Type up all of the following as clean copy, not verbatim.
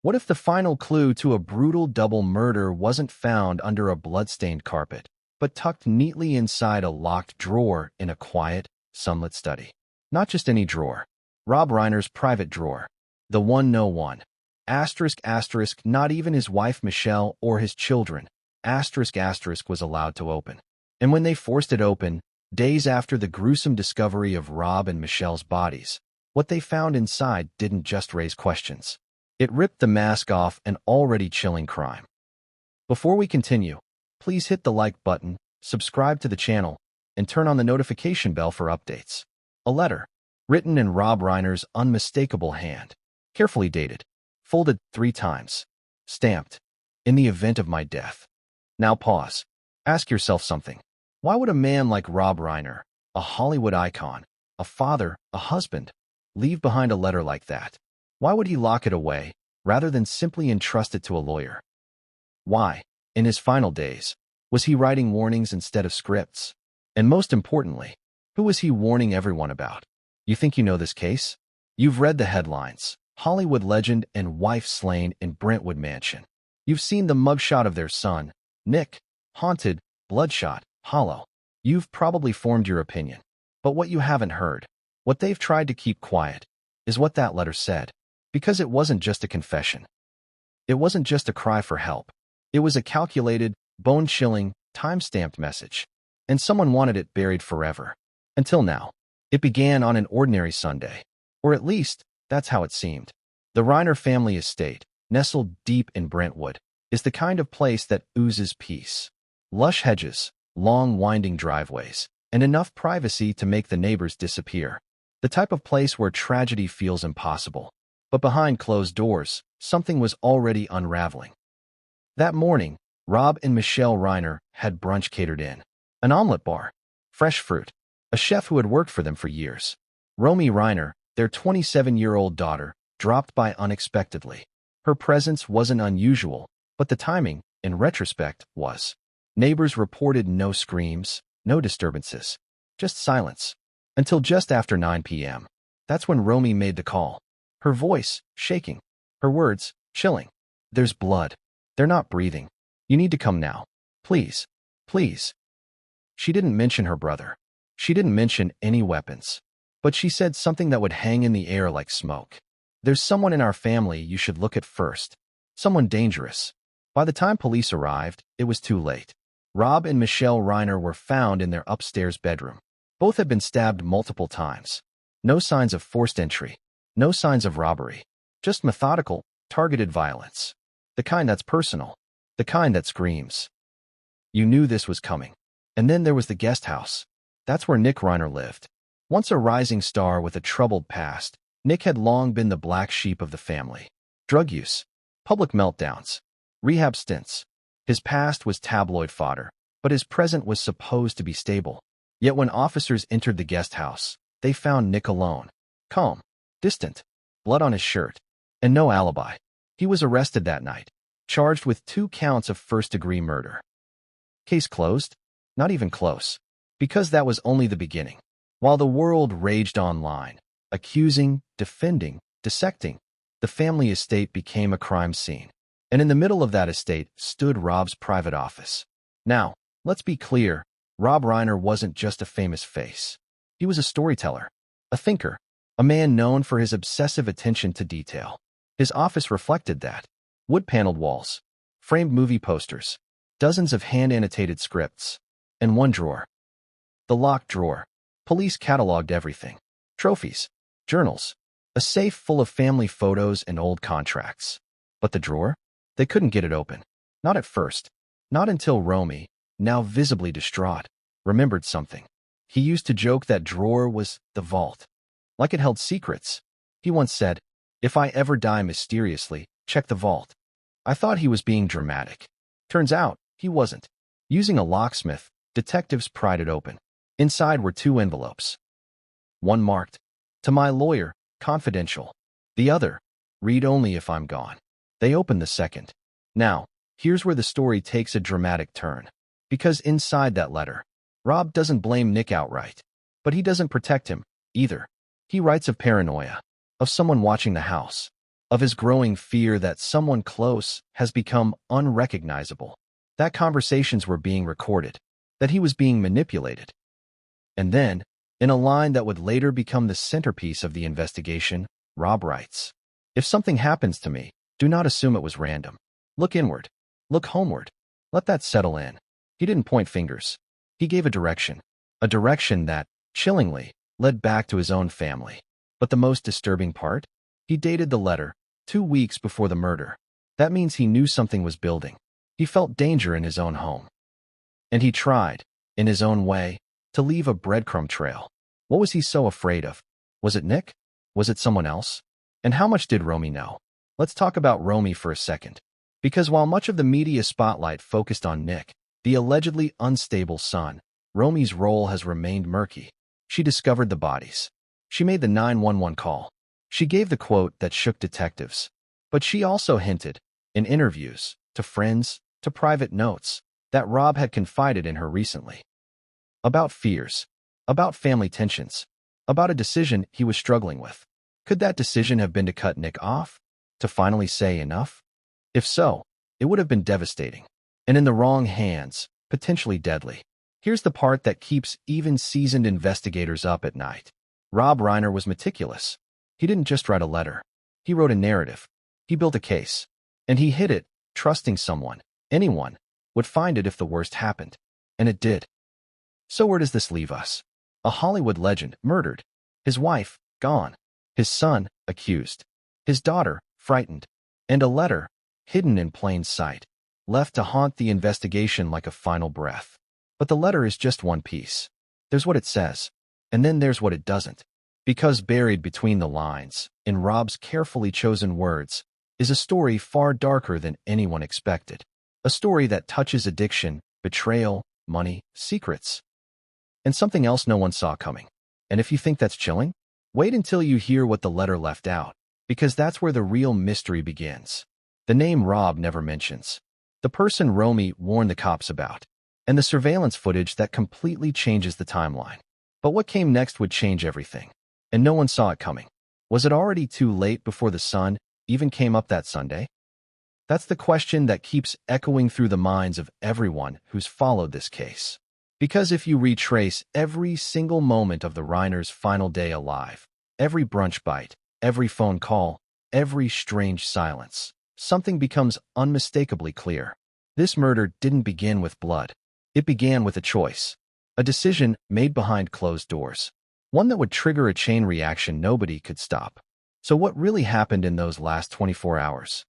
What if the final clue to a brutal double murder wasn't found under a blood-stained carpet, but tucked neatly inside a locked drawer in a quiet, sunlit study? Not just any drawer. Rob Reiner's private drawer. The one no one. Asterisk, asterisk, not even his wife Michelle or his children. Asterisk, asterisk was allowed to open. And when they forced it open, days after the gruesome discovery of Rob and Michelle's bodies, what they found inside didn't just raise questions. It ripped the mask off an already chilling crime. Before we continue, please hit the like button, subscribe to the channel, and turn on the notification bell for updates. A letter, written in Rob Reiner's unmistakable hand, carefully dated, folded 3 times, stamped, "In the event of my death." Now pause. Ask yourself something. Why would a man like Rob Reiner, a Hollywood icon, a father, a husband, leave behind a letter like that? Why would he lock it away, rather than simply entrust it to a lawyer? Why, in his final days, was he writing warnings instead of scripts? And most importantly, who was he warning everyone about? You think you know this case? You've read the headlines: Hollywood legend and wife slain in Brentwood mansion. You've seen the mugshot of their son, Nick, haunted, bloodshot, hollow. You've probably formed your opinion. But what you haven't heard, what they've tried to keep quiet, is what that letter said. Because it wasn't just a confession. It wasn't just a cry for help. It was a calculated, bone-chilling, time-stamped message. And someone wanted it buried forever. Until now. It began on an ordinary Sunday. Or at least, that's how it seemed. The Reiner family estate, nestled deep in Brentwood, is the kind of place that oozes peace. Lush hedges, long winding driveways, and enough privacy to make the neighbors disappear. The type of place where tragedy feels impossible. But behind closed doors, something was already unraveling. That morning, Rob and Michelle Reiner had brunch catered in. An omelet bar, fresh fruit, a chef who had worked for them for years. Romy Reiner, their 27-year-old daughter, dropped by unexpectedly. Her presence wasn't unusual, but the timing, in retrospect, was. Neighbors reported no screams, no disturbances, just silence. Until just after 9 p.m. That's when Romy made the call. Her voice, shaking. Her words, chilling. "There's blood. They're not breathing. You need to come now. Please. Please." She didn't mention her brother. She didn't mention any weapons. But she said something that would hang in the air like smoke. "There's someone in our family you should look at first. Someone dangerous." By the time police arrived, it was too late. Rob and Michelle Reiner were found in their upstairs bedroom. Both had been stabbed multiple times. No signs of forced entry. No signs of robbery. Just methodical, targeted violence. The kind that's personal. The kind that screams. You knew this was coming. And then there was the guest house. That's where Nick Reiner lived. Once a rising star with a troubled past, Nick had long been the black sheep of the family. Drug use, public meltdowns, rehab stints. His past was tabloid fodder, but his present was supposed to be stable. Yet when officers entered the guest house, they found Nick alone. Calm. Distant, blood on his shirt, and no alibi. He was arrested that night, charged with 2 counts of first-degree murder. Case closed? Not even close, because that was only the beginning. While the world raged online, accusing, defending, dissecting, the family estate became a crime scene. And in the middle of that estate stood Rob's private office. Now, let's be clear, Rob Reiner wasn't just a famous face. He was a storyteller, a thinker, a man known for his obsessive attention to detail. His office reflected that. Wood-paneled walls, framed movie posters, dozens of hand-annotated scripts, and one drawer. The locked drawer. Police cataloged everything. Trophies, journals, a safe full of family photos and old contracts. But the drawer? They couldn't get it open. Not at first. Not until Romy, now visibly distraught, remembered something. He used to joke that drawer was the vault. Like it held secrets. He once said, "If I ever die mysteriously, check the vault." I thought he was being dramatic. Turns out, he wasn't. Using a locksmith, detectives pried it open. Inside were 2 envelopes. One marked, "To my lawyer, confidential." The other, "Read only if I'm gone." They opened the second. Now, here's where the story takes a dramatic turn. Because inside that letter, Rob doesn't blame Nick outright. But he doesn't protect him, either. He writes of paranoia, of someone watching the house, of his growing fear that someone close has become unrecognizable, that conversations were being recorded, that he was being manipulated. And then, in a line that would later become the centerpiece of the investigation, Rob writes, "If something happens to me, do not assume it was random. Look inward. Look homeward. Let that settle in." He didn't point fingers. He gave a direction that, chillingly, led back to his own family. But the most disturbing part? He dated the letter 2 weeks before the murder. That means he knew something was building. He felt danger in his own home. And he tried, in his own way, to leave a breadcrumb trail. What was he so afraid of? Was it Nick? Was it someone else? And how much did Romy know? Let's talk about Romy for a second. Because while much of the media spotlight focused on Nick, the allegedly unstable son, Romy's role has remained murky. She discovered the bodies. She made the 911 call. She gave the quote that shook detectives. But she also hinted, in interviews, to friends, to private notes, that Rob had confided in her recently. About fears, about family tensions, about a decision he was struggling with. Could that decision have been to cut Nick off? To finally say enough? If so, it would have been devastating. And in the wrong hands, potentially deadly. Here's the part that keeps even seasoned investigators up at night. Rob Reiner was meticulous. He didn't just write a letter. He wrote a narrative. He built a case. And he hid it, trusting someone, anyone, would find it if the worst happened. And it did. So where does this leave us? A Hollywood legend murdered. His wife, gone. His son, accused. His daughter, frightened. And a letter, hidden in plain sight, left to haunt the investigation like a final breath. But the letter is just one piece. There's what it says, and then there's what it doesn't. Because buried between the lines, in Rob's carefully chosen words, is a story far darker than anyone expected. A story that touches addiction, betrayal, money, secrets, and something else no one saw coming. And if you think that's chilling, wait until you hear what the letter left out, because that's where the real mystery begins. The name Rob never mentions. The person Romy warned the cops about. And the surveillance footage that completely changes the timeline. But what came next would change everything. And no one saw it coming. Was it already too late before the sun even came up that Sunday? That's the question that keeps echoing through the minds of everyone who's followed this case. Because if you retrace every single moment of the Reiners' final day alive, every brunch bite, every phone call, every strange silence, something becomes unmistakably clear. This murder didn't begin with blood. It began with a choice, a decision made behind closed doors, one that would trigger a chain reaction nobody could stop. So what really happened in those last 24 hours?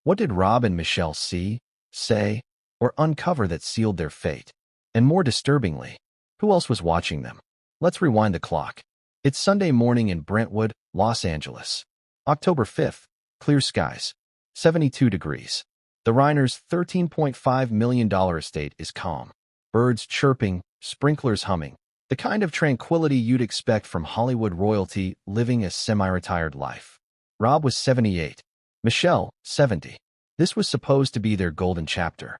What did Rob and Michelle see, say, or uncover that sealed their fate? And more disturbingly, who else was watching them? Let's rewind the clock. It's Sunday morning in Brentwood, Los Angeles. October 5th, clear skies, 72 degrees. The Reiners' $13.5 million estate is calm. Birds chirping, sprinklers humming. The kind of tranquility you'd expect from Hollywood royalty living a semi-retired life. Rob was 78. Michelle, 70. This was supposed to be their golden chapter.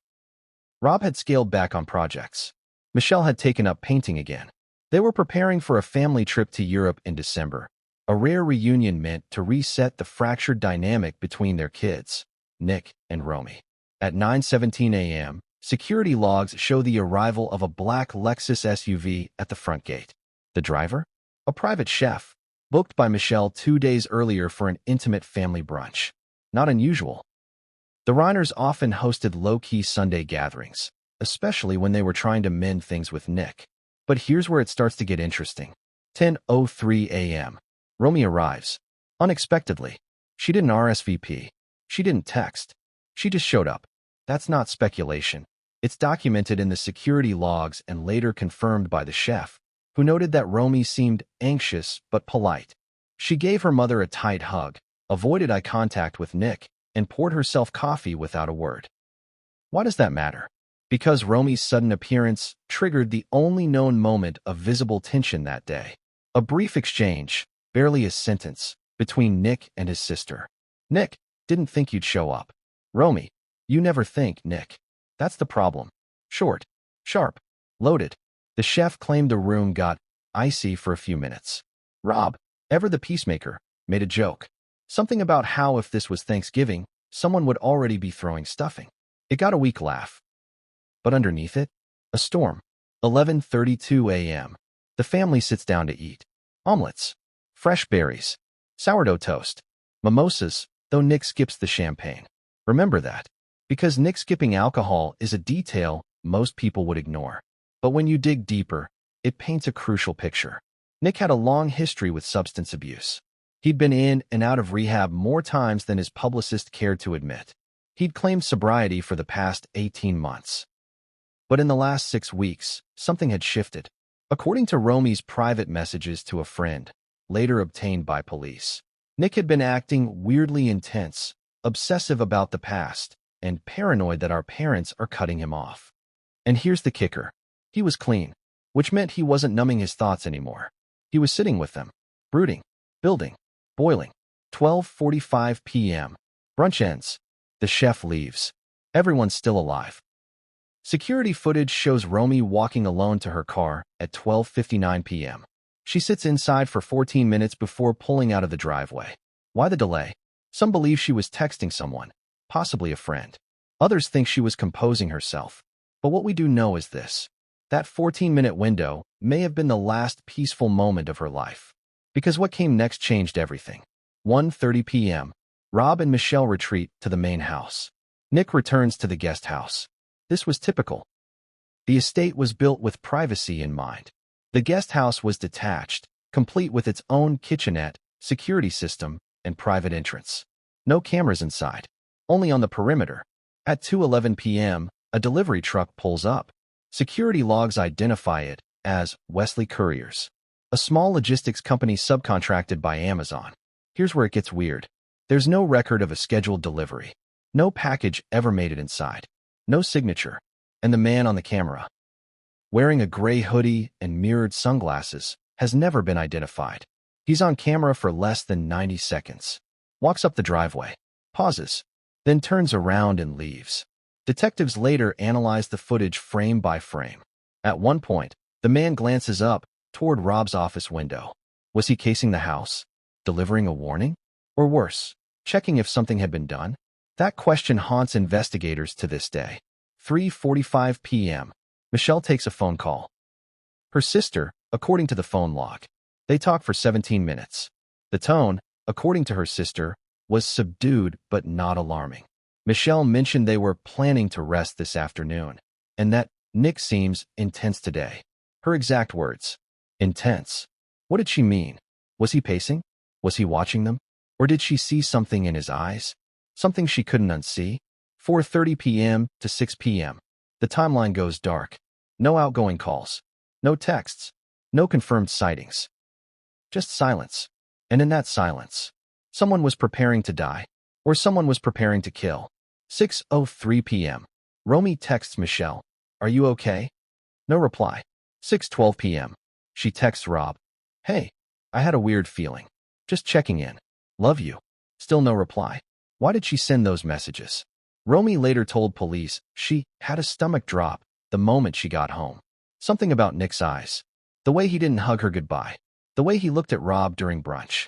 Rob had scaled back on projects. Michelle had taken up painting again. They were preparing for a family trip to Europe in December, a rare reunion meant to reset the fractured dynamic between their kids, Nick and Romy. At 9:17 a.m., security logs show the arrival of a black Lexus SUV at the front gate. The driver? A private chef, booked by Michelle 2 days earlier for an intimate family brunch. Not unusual. The Reiners often hosted low-key Sunday gatherings, especially when they were trying to mend things with Nick. But here's where it starts to get interesting. 10:03 a.m. Romy arrives. Unexpectedly. She didn't RSVP. She didn't text. She just showed up. That's not speculation. It's documented in the security logs and later confirmed by the chef, who noted that Romy seemed anxious but polite. She gave her mother a tight hug, avoided eye contact with Nick, and poured herself coffee without a word. Why does that matter? Because Romy's sudden appearance triggered the only known moment of visible tension that day. A brief exchange, barely a sentence, between Nick and his sister. Nick, didn't think you'd show up. Romy, you never think, Nick. That's the problem. Short, sharp, loaded. The chef claimed the room got icy for a few minutes. Rob, ever the peacemaker, made a joke. Something about how if this was Thanksgiving, someone would already be throwing stuffing. It got a weak laugh. But underneath it, a storm. 11:32 a.m. The family sits down to eat. Omelets, fresh berries, sourdough toast, mimosas, though Nick skips the champagne. Remember that, because Nick skipping alcohol is a detail most people would ignore. But when you dig deeper, it paints a crucial picture. Nick had a long history with substance abuse. He'd been in and out of rehab more times than his publicist cared to admit. He'd claimed sobriety for the past 18 months. But in the last 6 weeks, something had shifted. According to Romy's private messages to a friend, later obtained by police, Nick had been acting weirdly intense, obsessive about the past, and paranoid that our parents are cutting him off. And here's the kicker. He was clean, which meant he wasn't numbing his thoughts anymore. He was sitting with them, brooding, building, boiling. 12:45 p.m. Brunch ends. The chef leaves. Everyone's still alive. Security footage shows Romy walking alone to her car at 12:59 p.m. She sits inside for 14 minutes before pulling out of the driveway. Why the delay? Some believe she was texting someone, possibly a friend. Others think she was composing herself. But what we do know is this. That 14-minute window may have been the last peaceful moment of her life. Because what came next changed everything. 1:30 p.m. Rob and Michelle retreat to the main house. Nick returns to the guest house. This was typical. The estate was built with privacy in mind. The guest house was detached, complete with its own kitchenette, security system, and private entrance. No cameras inside, only on the perimeter. At 2:11 p.m., a delivery truck pulls up. Security logs identify it as Wesley Couriers, a small logistics company subcontracted by Amazon. Here's where it gets weird. There's no record of a scheduled delivery. No package ever made it inside. No signature. And the man on the camera, wearing a gray hoodie and mirrored sunglasses, has never been identified. He's on camera for less than 90 seconds. Walks up the driveway, pauses, then turns around and leaves. Detectives later analyze the footage frame by frame. At one point, the man glances up toward Rob's office window. Was he casing the house? Delivering a warning? Or worse, checking if something had been done? That question haunts investigators to this day. 3:45 p.m. Michelle takes a phone call. Her sister, according to the phone log. They talk for 17 minutes. The tone, according to her sister, was subdued but not alarming. Michelle mentioned they were planning to rest this afternoon, and that Nick seems intense today. Her exact words. Intense. What did she mean? Was he pacing? Was he watching them? Or did she see something in his eyes? Something she couldn't unsee? 4:30 p.m. to 6 p.m. The timeline goes dark. No outgoing calls. No texts. No confirmed sightings. Just silence. And in that silence, someone was preparing to die, or someone was preparing to kill. 6:03 p.m. Romy texts Michelle, "Are you okay?" No reply. 6:12 p.m. She texts Rob, "Hey, I had a weird feeling. Just checking in. Love you." Still no reply. Why did she send those messages? Romy later told police she had a stomach drop the moment she got home. Something about Nick's eyes. The way he didn't hug her goodbye. The way he looked at Rob during brunch.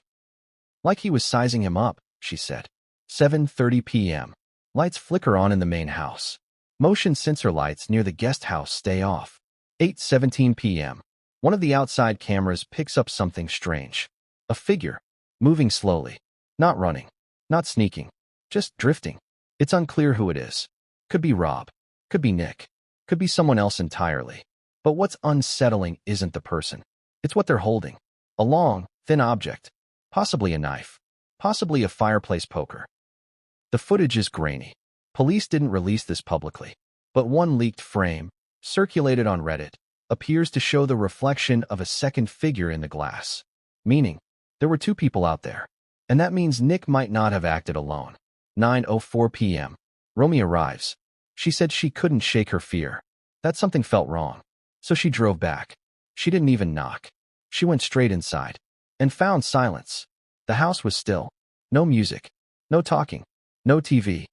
Like he was sizing him up, she said. 7:30 p.m. Lights flicker on in the main house. Motion sensor lights near the guest house stay off. 8:17 p.m. One of the outside cameras picks up something strange. A figure, moving slowly. Not running. Not sneaking. Just drifting. It's unclear who it is. Could be Rob. Could be Nick. Could be someone else entirely. But what's unsettling isn't the person. It's what they're holding. A long, thin object. Possibly a knife. Possibly a fireplace poker. The footage is grainy. Police didn't release this publicly. But one leaked frame, circulated on Reddit, appears to show the reflection of a second figure in the glass. Meaning, there were two people out there. And that means Nick might not have acted alone. 9:04 p.m. Romy arrives. She said she couldn't shake her fear. That something felt wrong. So she drove back. She didn't even knock. She went straight inside. And found silence. The house was still. No music. No talking. No TV.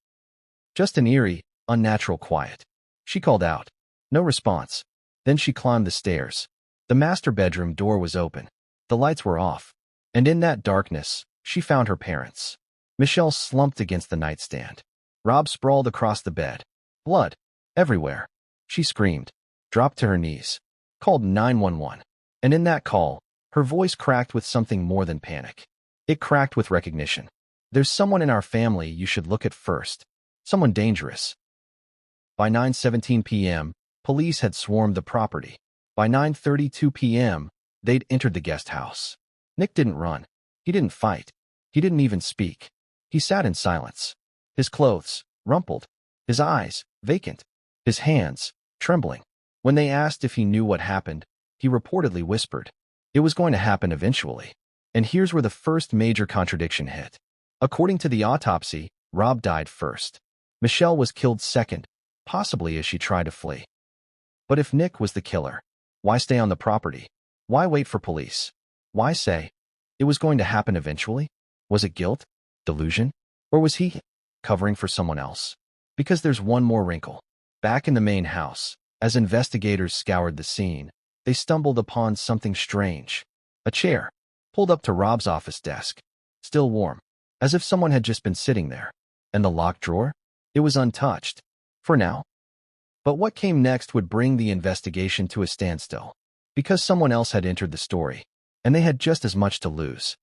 Just an eerie, unnatural quiet. She called out. No response. Then she climbed the stairs. The master bedroom door was open. The lights were off. And in that darkness, she found her parents. Michelle slumped against the nightstand. Rob sprawled across the bed. Blood. Everywhere. She screamed, dropped to her knees, called 911. And in that call, her voice cracked with something more than panic. It cracked with recognition. There's someone in our family you should look at first. Someone dangerous. By 9:17 p.m., police had swarmed the property. By 9:32 p.m., they'd entered the guest house. Nick didn't run. He didn't fight. He didn't even speak. He sat in silence. His clothes, rumpled. His eyes, vacant. His hands, trembling. When they asked if he knew what happened, he reportedly whispered, "It was going to happen eventually." And here's where the first major contradiction hit. According to the autopsy, Rob died first. Michelle was killed second, possibly as she tried to flee. But if Nick was the killer, why stay on the property? Why wait for police? Why say, it was going to happen eventually? Was it guilt? Delusion? Or was he covering for someone else? Because there's one more wrinkle. Back in the main house, as investigators scoured the scene, they stumbled upon something strange. A chair, pulled up to Rob's office desk, still warm, as if someone had just been sitting there. And the locked drawer? It was untouched. For now. But what came next would bring the investigation to a standstill. Because someone else had entered the story, and they had just as much to lose.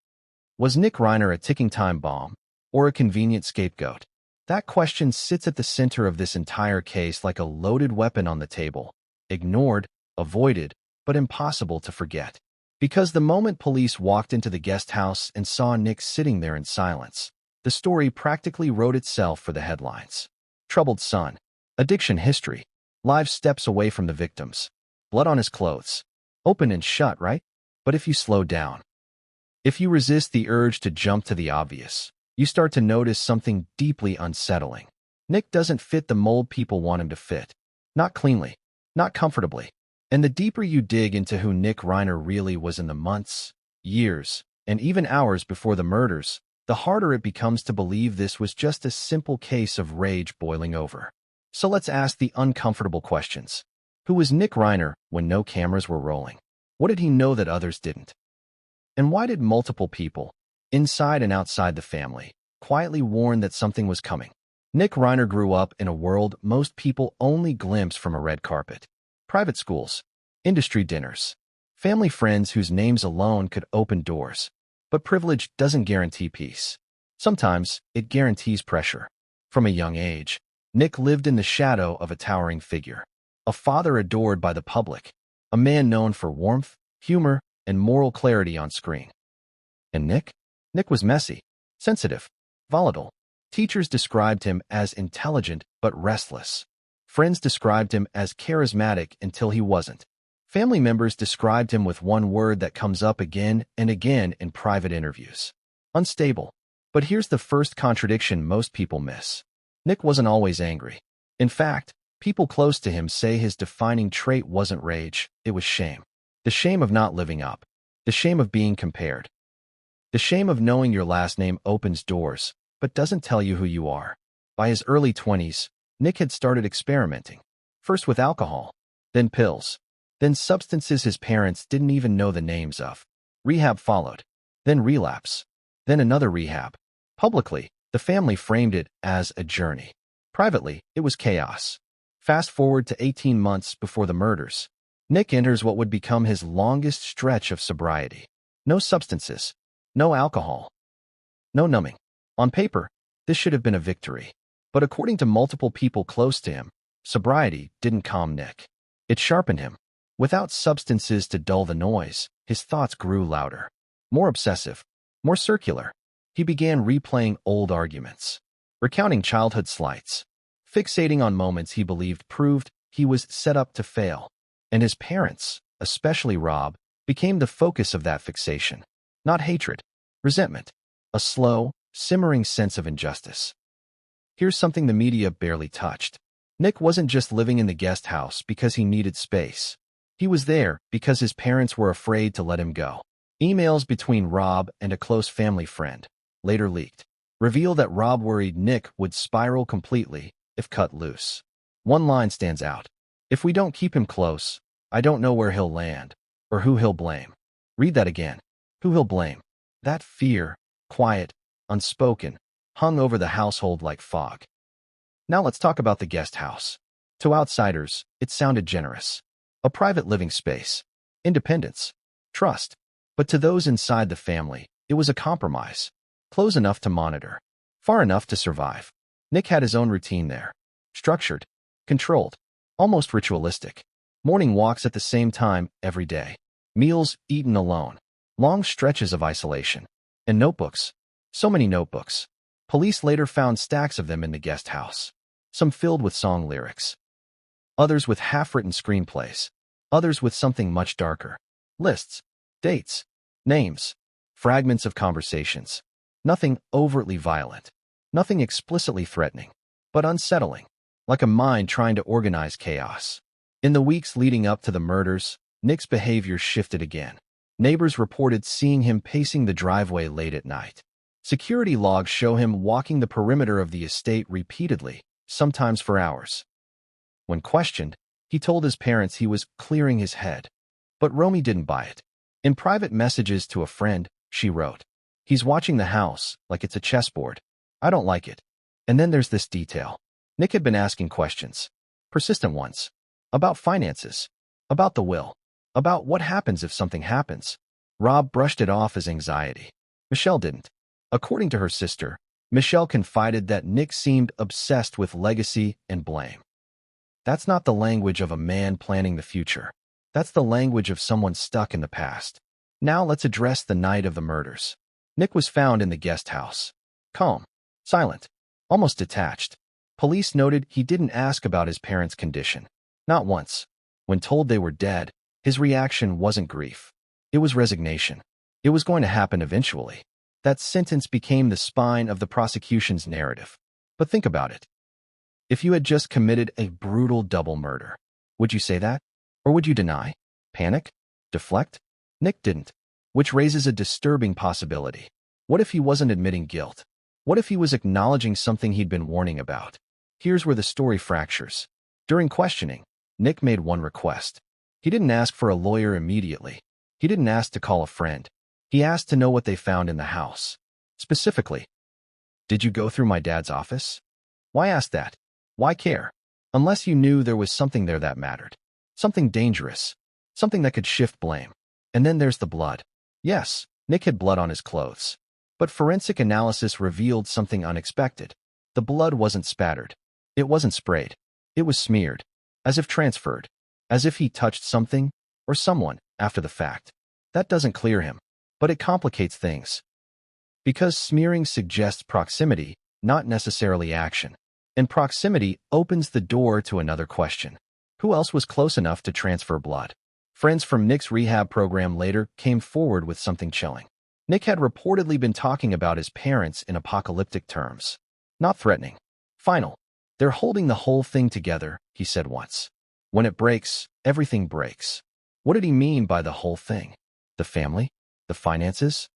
Was Nick Reiner a ticking time bomb, or a convenient scapegoat? That question sits at the center of this entire case like a loaded weapon on the table, ignored, avoided, but impossible to forget. Because the moment police walked into the guest house and saw Nick sitting there in silence, the story practically wrote itself for the headlines. Troubled son, addiction history, live steps away from the victims, blood on his clothes. Open and shut, right? But if you slow down, if you resist the urge to jump to the obvious, you start to notice something deeply unsettling. Nick doesn't fit the mold people want him to fit. Not cleanly, not comfortably. And the deeper you dig into who Nick Reiner really was in the months, years, and even hours before the murders, the harder it becomes to believe this was just a simple case of rage boiling over. So let's ask the uncomfortable questions. Who was Nick Reiner when no cameras were rolling? What did he know that others didn't? And why did multiple people, inside and outside the family, quietly warn that something was coming? Nick Reiner grew up in a world most people only glimpse from a red carpet. Private schools, industry dinners, family friends whose names alone could open doors. But privilege doesn't guarantee peace. Sometimes it guarantees pressure. From a young age, Nick lived in the shadow of a towering figure. A father adored by the public, a man known for warmth, humor, and moral clarity on screen. And Nick? Nick was messy, sensitive, volatile. Teachers described him as intelligent but restless. Friends described him as charismatic until he wasn't. Family members described him with one word that comes up again and again in private interviews. Unstable. But here's the first contradiction most people miss. Nick wasn't always angry. In fact, people close to him say his defining trait wasn't rage, it was shame. The shame of not living up. The shame of being compared. The shame of knowing your last name opens doors, but doesn't tell you who you are. By his early 20s, Nick had started experimenting. First with alcohol, then pills, then substances his parents didn't even know the names of. Rehab followed, then relapse, then another rehab. Publicly, the family framed it as a journey. Privately, it was chaos. Fast forward to 18 months before the murders. Nick enters what would become his longest stretch of sobriety. No substances, no alcohol, no numbing. On paper, this should have been a victory. But according to multiple people close to him, sobriety didn't calm Nick. It sharpened him. Without substances to dull the noise, his thoughts grew louder, more obsessive, more circular. He began replaying old arguments, recounting childhood slights, fixating on moments he believed proved he was set up to fail. And his parents, especially Rob, became the focus of that fixation. Not hatred, resentment, a slow, simmering sense of injustice. Here's something the media barely touched. Nick wasn't just living in the guest house because he needed space. He was there because his parents were afraid to let him go. Emails between Rob and a close family friend, later leaked, reveal that Rob worried Nick would spiral completely if cut loose. One line stands out. If we don't keep him close, I don't know where he'll land, or who he'll blame. Read that again. Who he'll blame. That fear, quiet, unspoken, hung over the household like fog. Now let's talk about the guest house. To outsiders, it sounded generous. A private living space, independence, trust. But to those inside the family, it was a compromise. Close enough to monitor, far enough to survive. Nick had his own routine there. Structured, controlled, almost ritualistic. Morning walks at the same time every day. Meals eaten alone. Long stretches of isolation. And notebooks. So many notebooks. Police later found stacks of them in the guest house. Some filled with song lyrics. Others with half-written screenplays. Others with something much darker. Lists, dates, names, fragments of conversations. Nothing overtly violent. Nothing explicitly threatening. But unsettling. Like a mind trying to organize chaos. In the weeks leading up to the murders, Nick's behavior shifted again. Neighbors reported seeing him pacing the driveway late at night. Security logs show him walking the perimeter of the estate repeatedly, sometimes for hours. When questioned, he told his parents he was clearing his head. But Romy didn't buy it. In private messages to a friend, she wrote, "He's watching the house like it's a chessboard. I don't like it." And then there's this detail. Nick had been asking questions, persistent ones, about finances, about the will, about what happens if something happens. Rob brushed it off as anxiety. Michelle didn't. According to her sister, Michelle confided that Nick seemed obsessed with legacy and blame. That's not the language of a man planning the future. That's the language of someone stuck in the past. Now let's address the night of the murders. Nick was found in the guest house. Calm, silent, almost detached. Police noted he didn't ask about his parents' condition. Not once. When told they were dead, his reaction wasn't grief. It was resignation. It was going to happen eventually. That sentence became the spine of the prosecution's narrative. But think about it. If you had just committed a brutal double murder, would you say that? Or would you deny? Panic? Deflect? Nick didn't. Which raises a disturbing possibility. What if he wasn't admitting guilt? What if he was acknowledging something he'd been warning about? Here's where the story fractures. During questioning, Nick made one request. He didn't ask for a lawyer immediately. He didn't ask to call a friend. He asked to know what they found in the house. Specifically, did you go through my dad's office? Why ask that? Why care? Unless you knew there was something there that mattered. Something dangerous. Something that could shift blame. And then there's the blood. Yes, Nick had blood on his clothes. But forensic analysis revealed something unexpected. The blood wasn't spattered. It wasn't sprayed. It was smeared. As if transferred. As if he touched something or someone after the fact. That doesn't clear him. But it complicates things. Because smearing suggests proximity, not necessarily action. And proximity opens the door to another question. Who else was close enough to transfer blood? Friends from Nick's rehab program later came forward with something chilling. Nick had reportedly been talking about his parents in apocalyptic terms. Not threatening. Final. They're holding the whole thing together, he said once. When it breaks, everything breaks. What did he mean by the whole thing? The family? The finances?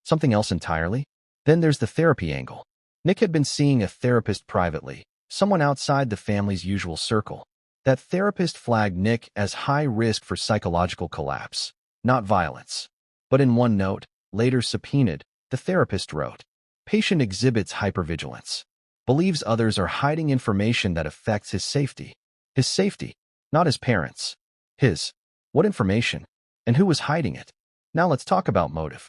Something else entirely? Then there's the therapy angle. Nick had been seeing a therapist privately, someone outside the family's usual circle. That therapist flagged Nick as high risk for psychological collapse, not violence. But in one note, later subpoenaed, the therapist wrote, "Patient exhibits hypervigilance. Believes others are hiding information that affects his safety." His safety, not his parents. His. What information? And who was hiding it? Now let's talk about motive.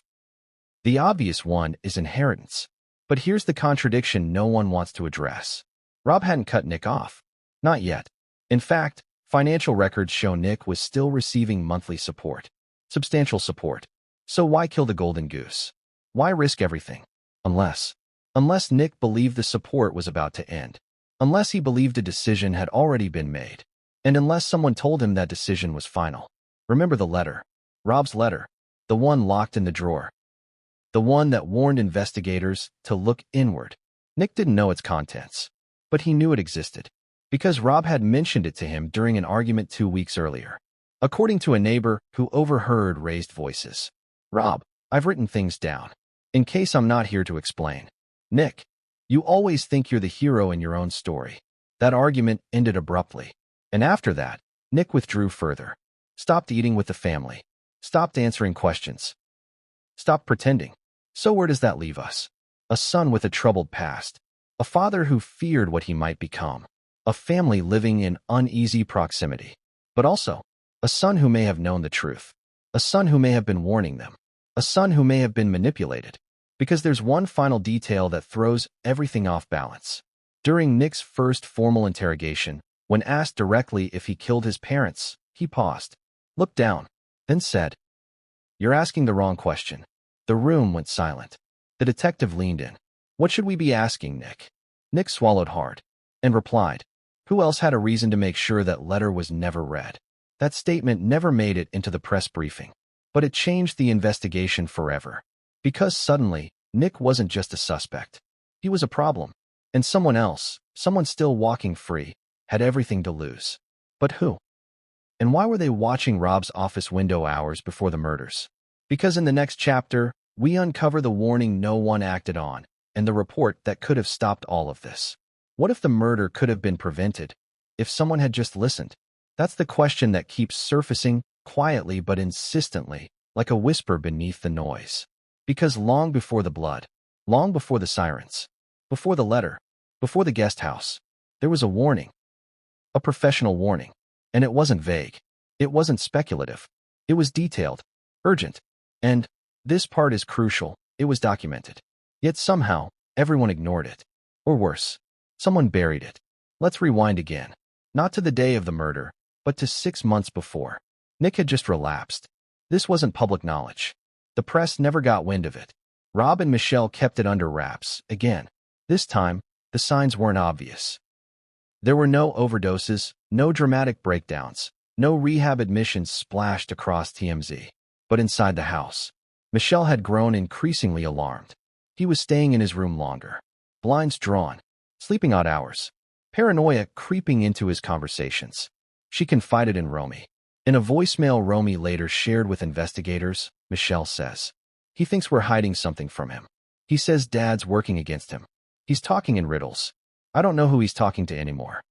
The obvious one is inheritance. But here's the contradiction no one wants to address. Rob hadn't cut Nick off. Not yet. In fact, financial records show Nick was still receiving monthly support. Substantial support. So why kill the golden goose? Why risk everything? Unless Nick believed the support was about to end. Unless he believed a decision had already been made. And unless someone told him that decision was final. Remember the letter. Rob's letter. The one locked in the drawer. The one that warned investigators to look inward. Nick didn't know its contents. But he knew it existed. Because Rob had mentioned it to him during an argument 2 weeks earlier. According to a neighbor who overheard raised voices. "Rob, I've written things down. In case I'm not here to explain. Nick, you always think you're the hero in your own story." That argument ended abruptly. And after that, Nick withdrew further. Stopped eating with the family. Stopped answering questions. Stopped pretending. So where does that leave us? A son with a troubled past, a father who feared what he might become, a family living in uneasy proximity, but also a son who may have known the truth, a son who may have been warning them, a son who may have been manipulated, because there's one final detail that throws everything off balance. During Nick's first formal interrogation, when asked directly if he killed his parents, he paused, looked down, then said, "You're asking the wrong question." The room went silent. The detective leaned in. "What should we be asking, Nick?" Nick swallowed hard and replied, "Who else had a reason to make sure that letter was never read?" That statement never made it into the press briefing, but it changed the investigation forever. Because suddenly, Nick wasn't just a suspect. He was a problem. And someone else, someone still walking free, had everything to lose. But who? And why were they watching Rob's office window hours before the murders? Because in the next chapter, we uncover the warning no one acted on, and the report that could have stopped all of this. What if the murder could have been prevented? If someone had just listened? That's the question that keeps surfacing, quietly but insistently, like a whisper beneath the noise. Because long before the blood, long before the sirens, before the letter, before the guest house, there was a warning. A professional warning. And it wasn't vague. It wasn't speculative. It was detailed, urgent. And, this part is crucial, it was documented. Yet somehow, everyone ignored it. Or worse, someone buried it. Let's rewind again. Not to the day of the murder, but to 6 months before. Nick had just relapsed. This wasn't public knowledge. The press never got wind of it. Rob and Michelle kept it under wraps, again. This time, the signs weren't obvious. There were no overdoses, no dramatic breakdowns, no rehab admissions splashed across TMZ. But inside the house, Michelle had grown increasingly alarmed. He was staying in his room longer, blinds drawn, sleeping odd hours, paranoia creeping into his conversations. She confided in Romy. In a voicemail Romy later shared with investigators, Michelle says, "He thinks we're hiding something from him. He says Dad's working against him. He's talking in riddles. I don't know who he's talking to anymore."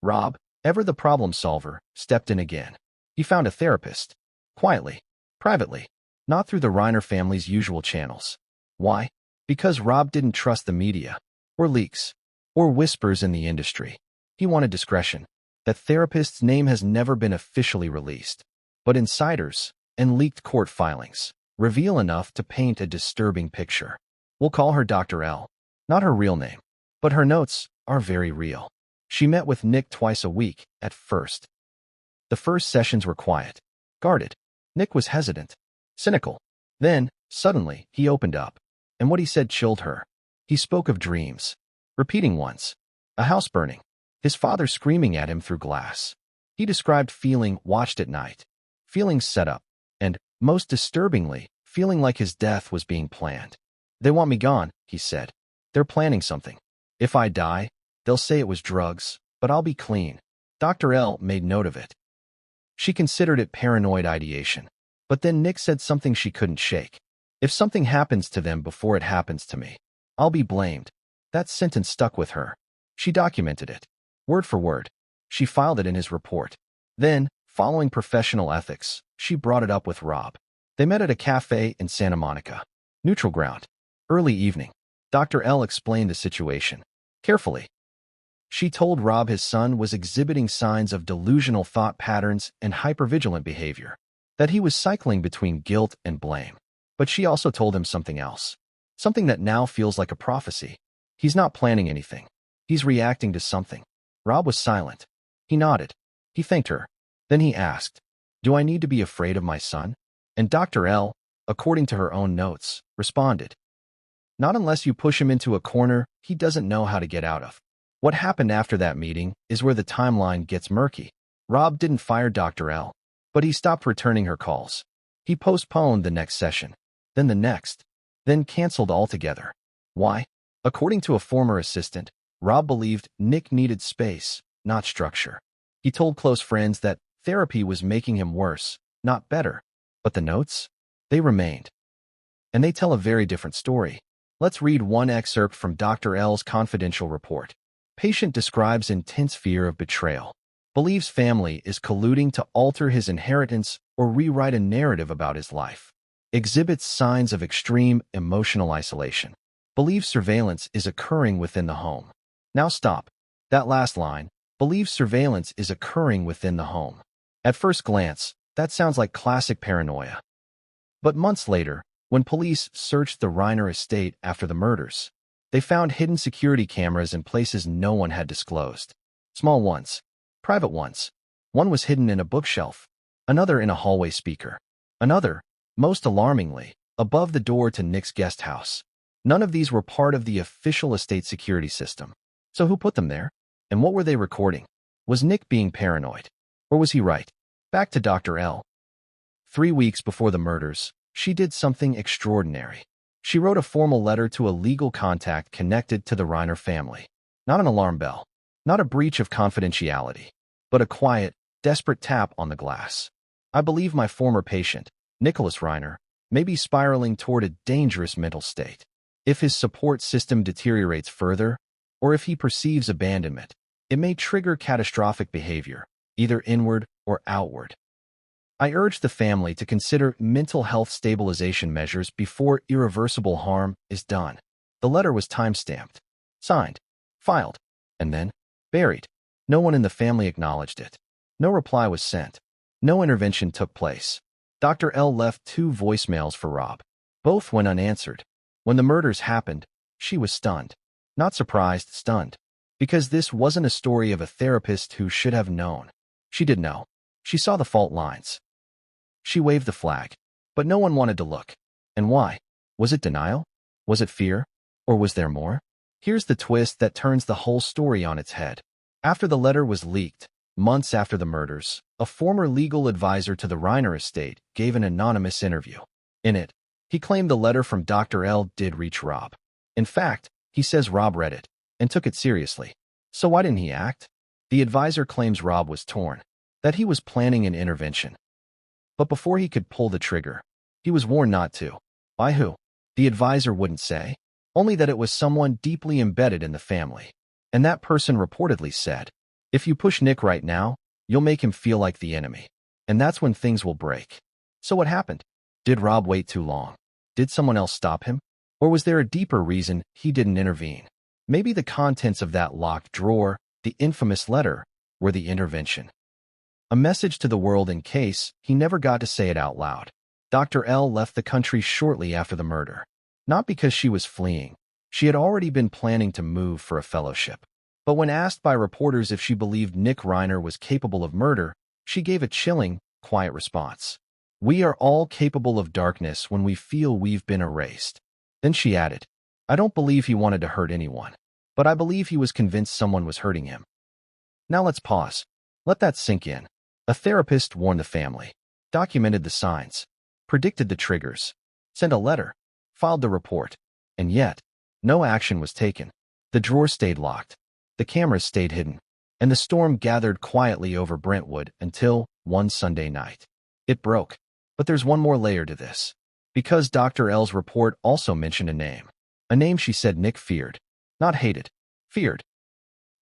Rob, ever the problem solver, stepped in again. He found a therapist. Quietly. Privately. Not through the Reiner family's usual channels. Why? Because Rob didn't trust the media, or leaks, or whispers in the industry. He wanted discretion. That therapist's name has never been officially released. But insiders, and leaked court filings, reveal enough to paint a disturbing picture. We'll call her Dr. L. Not her real name. But her notes are very real. She met with Nick twice a week, at first. The first sessions were quiet, guarded. Nick was hesitant, cynical. Then, suddenly, he opened up. And what he said chilled her. He spoke of dreams. Repeating once. A house burning. His father screaming at him through glass. He described feeling watched at night. Feeling set up. And, most disturbingly, feeling like his death was being planned. "They want me gone," he said. "They're planning something. If I die, they'll say it was drugs, but I'll be clean." Dr. L made note of it. She considered it paranoid ideation. But then Nick said something she couldn't shake. "If something happens to them before it happens to me, I'll be blamed." That sentence stuck with her. She documented it. Word for word. She filed it in his report. Then, following professional ethics, she brought it up with Rob. They met at a cafe in Santa Monica. Neutral ground. Early evening. Dr. L explained the situation. Carefully. She told Rob his son was exhibiting signs of delusional thought patterns and hypervigilant behavior. That he was cycling between guilt and blame. But she also told him something else. Something that now feels like a prophecy. He's not planning anything. He's reacting to something. Rob was silent. He nodded. He thanked her. Then he asked, "Do I need to be afraid of my son?" And Dr. L, according to her own notes, responded, "Not unless you push him into a corner he doesn't know how to get out of." What happened after that meeting is where the timeline gets murky. Rob didn't fire Dr. L, but he stopped returning her calls. He postponed the next session, then the next, then canceled altogether. Why? According to a former assistant, Rob believed Nick needed space, not structure. He told close friends that therapy was making him worse, not better. But the notes? They remained. And they tell a very different story. Let's read one excerpt from Dr. L's confidential report. Patient describes intense fear of betrayal. Believes family is colluding to alter his inheritance or rewrite a narrative about his life. exhibits signs of extreme emotional isolation. Believes surveillance is occurring within the home. Now stop. That last line, believes surveillance is occurring within the home. At first glance, that sounds like classic paranoia. But months later, when police searched the Reiner estate after the murders, they found hidden security cameras in places no one had disclosed. Small ones, private ones. One was hidden in a bookshelf, another in a hallway speaker, another, most alarmingly, above the door to Nick's guest house. None of these were part of the official estate security system. So who put them there? And what were they recording? Was Nick being paranoid? Or was he right? Back to Dr. L. 3 weeks before the murders, she did something extraordinary. She wrote a formal letter to a legal contact connected to the Reiner family. Not an alarm bell, not a breach of confidentiality, but a quiet, desperate tap on the glass. I believe my former patient, Nicholas Reiner, may be spiraling toward a dangerous mental state. If his support system deteriorates further, or if he perceives abandonment, it may trigger catastrophic behavior, either inward or outward. I urge the family to consider mental health stabilization measures before irreversible harm is done. The letter was time-stamped, signed, filed, and then buried. No one in the family acknowledged it. No reply was sent. No intervention took place. Dr. L left 2 voicemails for Rob. Both went unanswered. When the murders happened, she was stunned. Not surprised, stunned. Because this wasn't a story of a therapist who should have known. She did know. She saw the fault lines. She waved the flag, but no one wanted to look. And why? Was it denial? Was it fear? Or was there more? Here's the twist that turns the whole story on its head. After the letter was leaked, months after the murders, a former legal advisor to the Reiner estate gave an anonymous interview. In it, he claimed the letter from Dr. L did reach Rob. In fact, he says Rob read it and took it seriously. So why didn't he act? The advisor claims Rob was torn, that he was planning an intervention. But before he could pull the trigger, he was warned not to. By who? The advisor wouldn't say, only that it was someone deeply embedded in the family. And that person reportedly said, if you push Nick right now, you'll make him feel like the enemy. And that's when things will break. So what happened? Did Rob wait too long? Did someone else stop him? Or was there a deeper reason he didn't intervene? Maybe the contents of that locked drawer, the infamous letter, were the intervention. A message to the world in case he never got to say it out loud. Dr. L left the country shortly after the murder. Not because she was fleeing. She had already been planning to move for a fellowship. But when asked by reporters if she believed Nick Reiner was capable of murder, she gave a chilling, quiet response. We are all capable of darkness when we feel we've been erased. Then she added, I don't believe he wanted to hurt anyone, but I believe he was convinced someone was hurting him. Now let's pause. Let that sink in. A therapist warned the family, documented the signs, predicted the triggers, sent a letter, filed the report, and yet, no action was taken. The drawer stayed locked, the cameras stayed hidden, and the storm gathered quietly over Brentwood until one Sunday night. It broke. But there's one more layer to this. Because Dr. L's report also mentioned a name she said Nick feared, not hated, feared.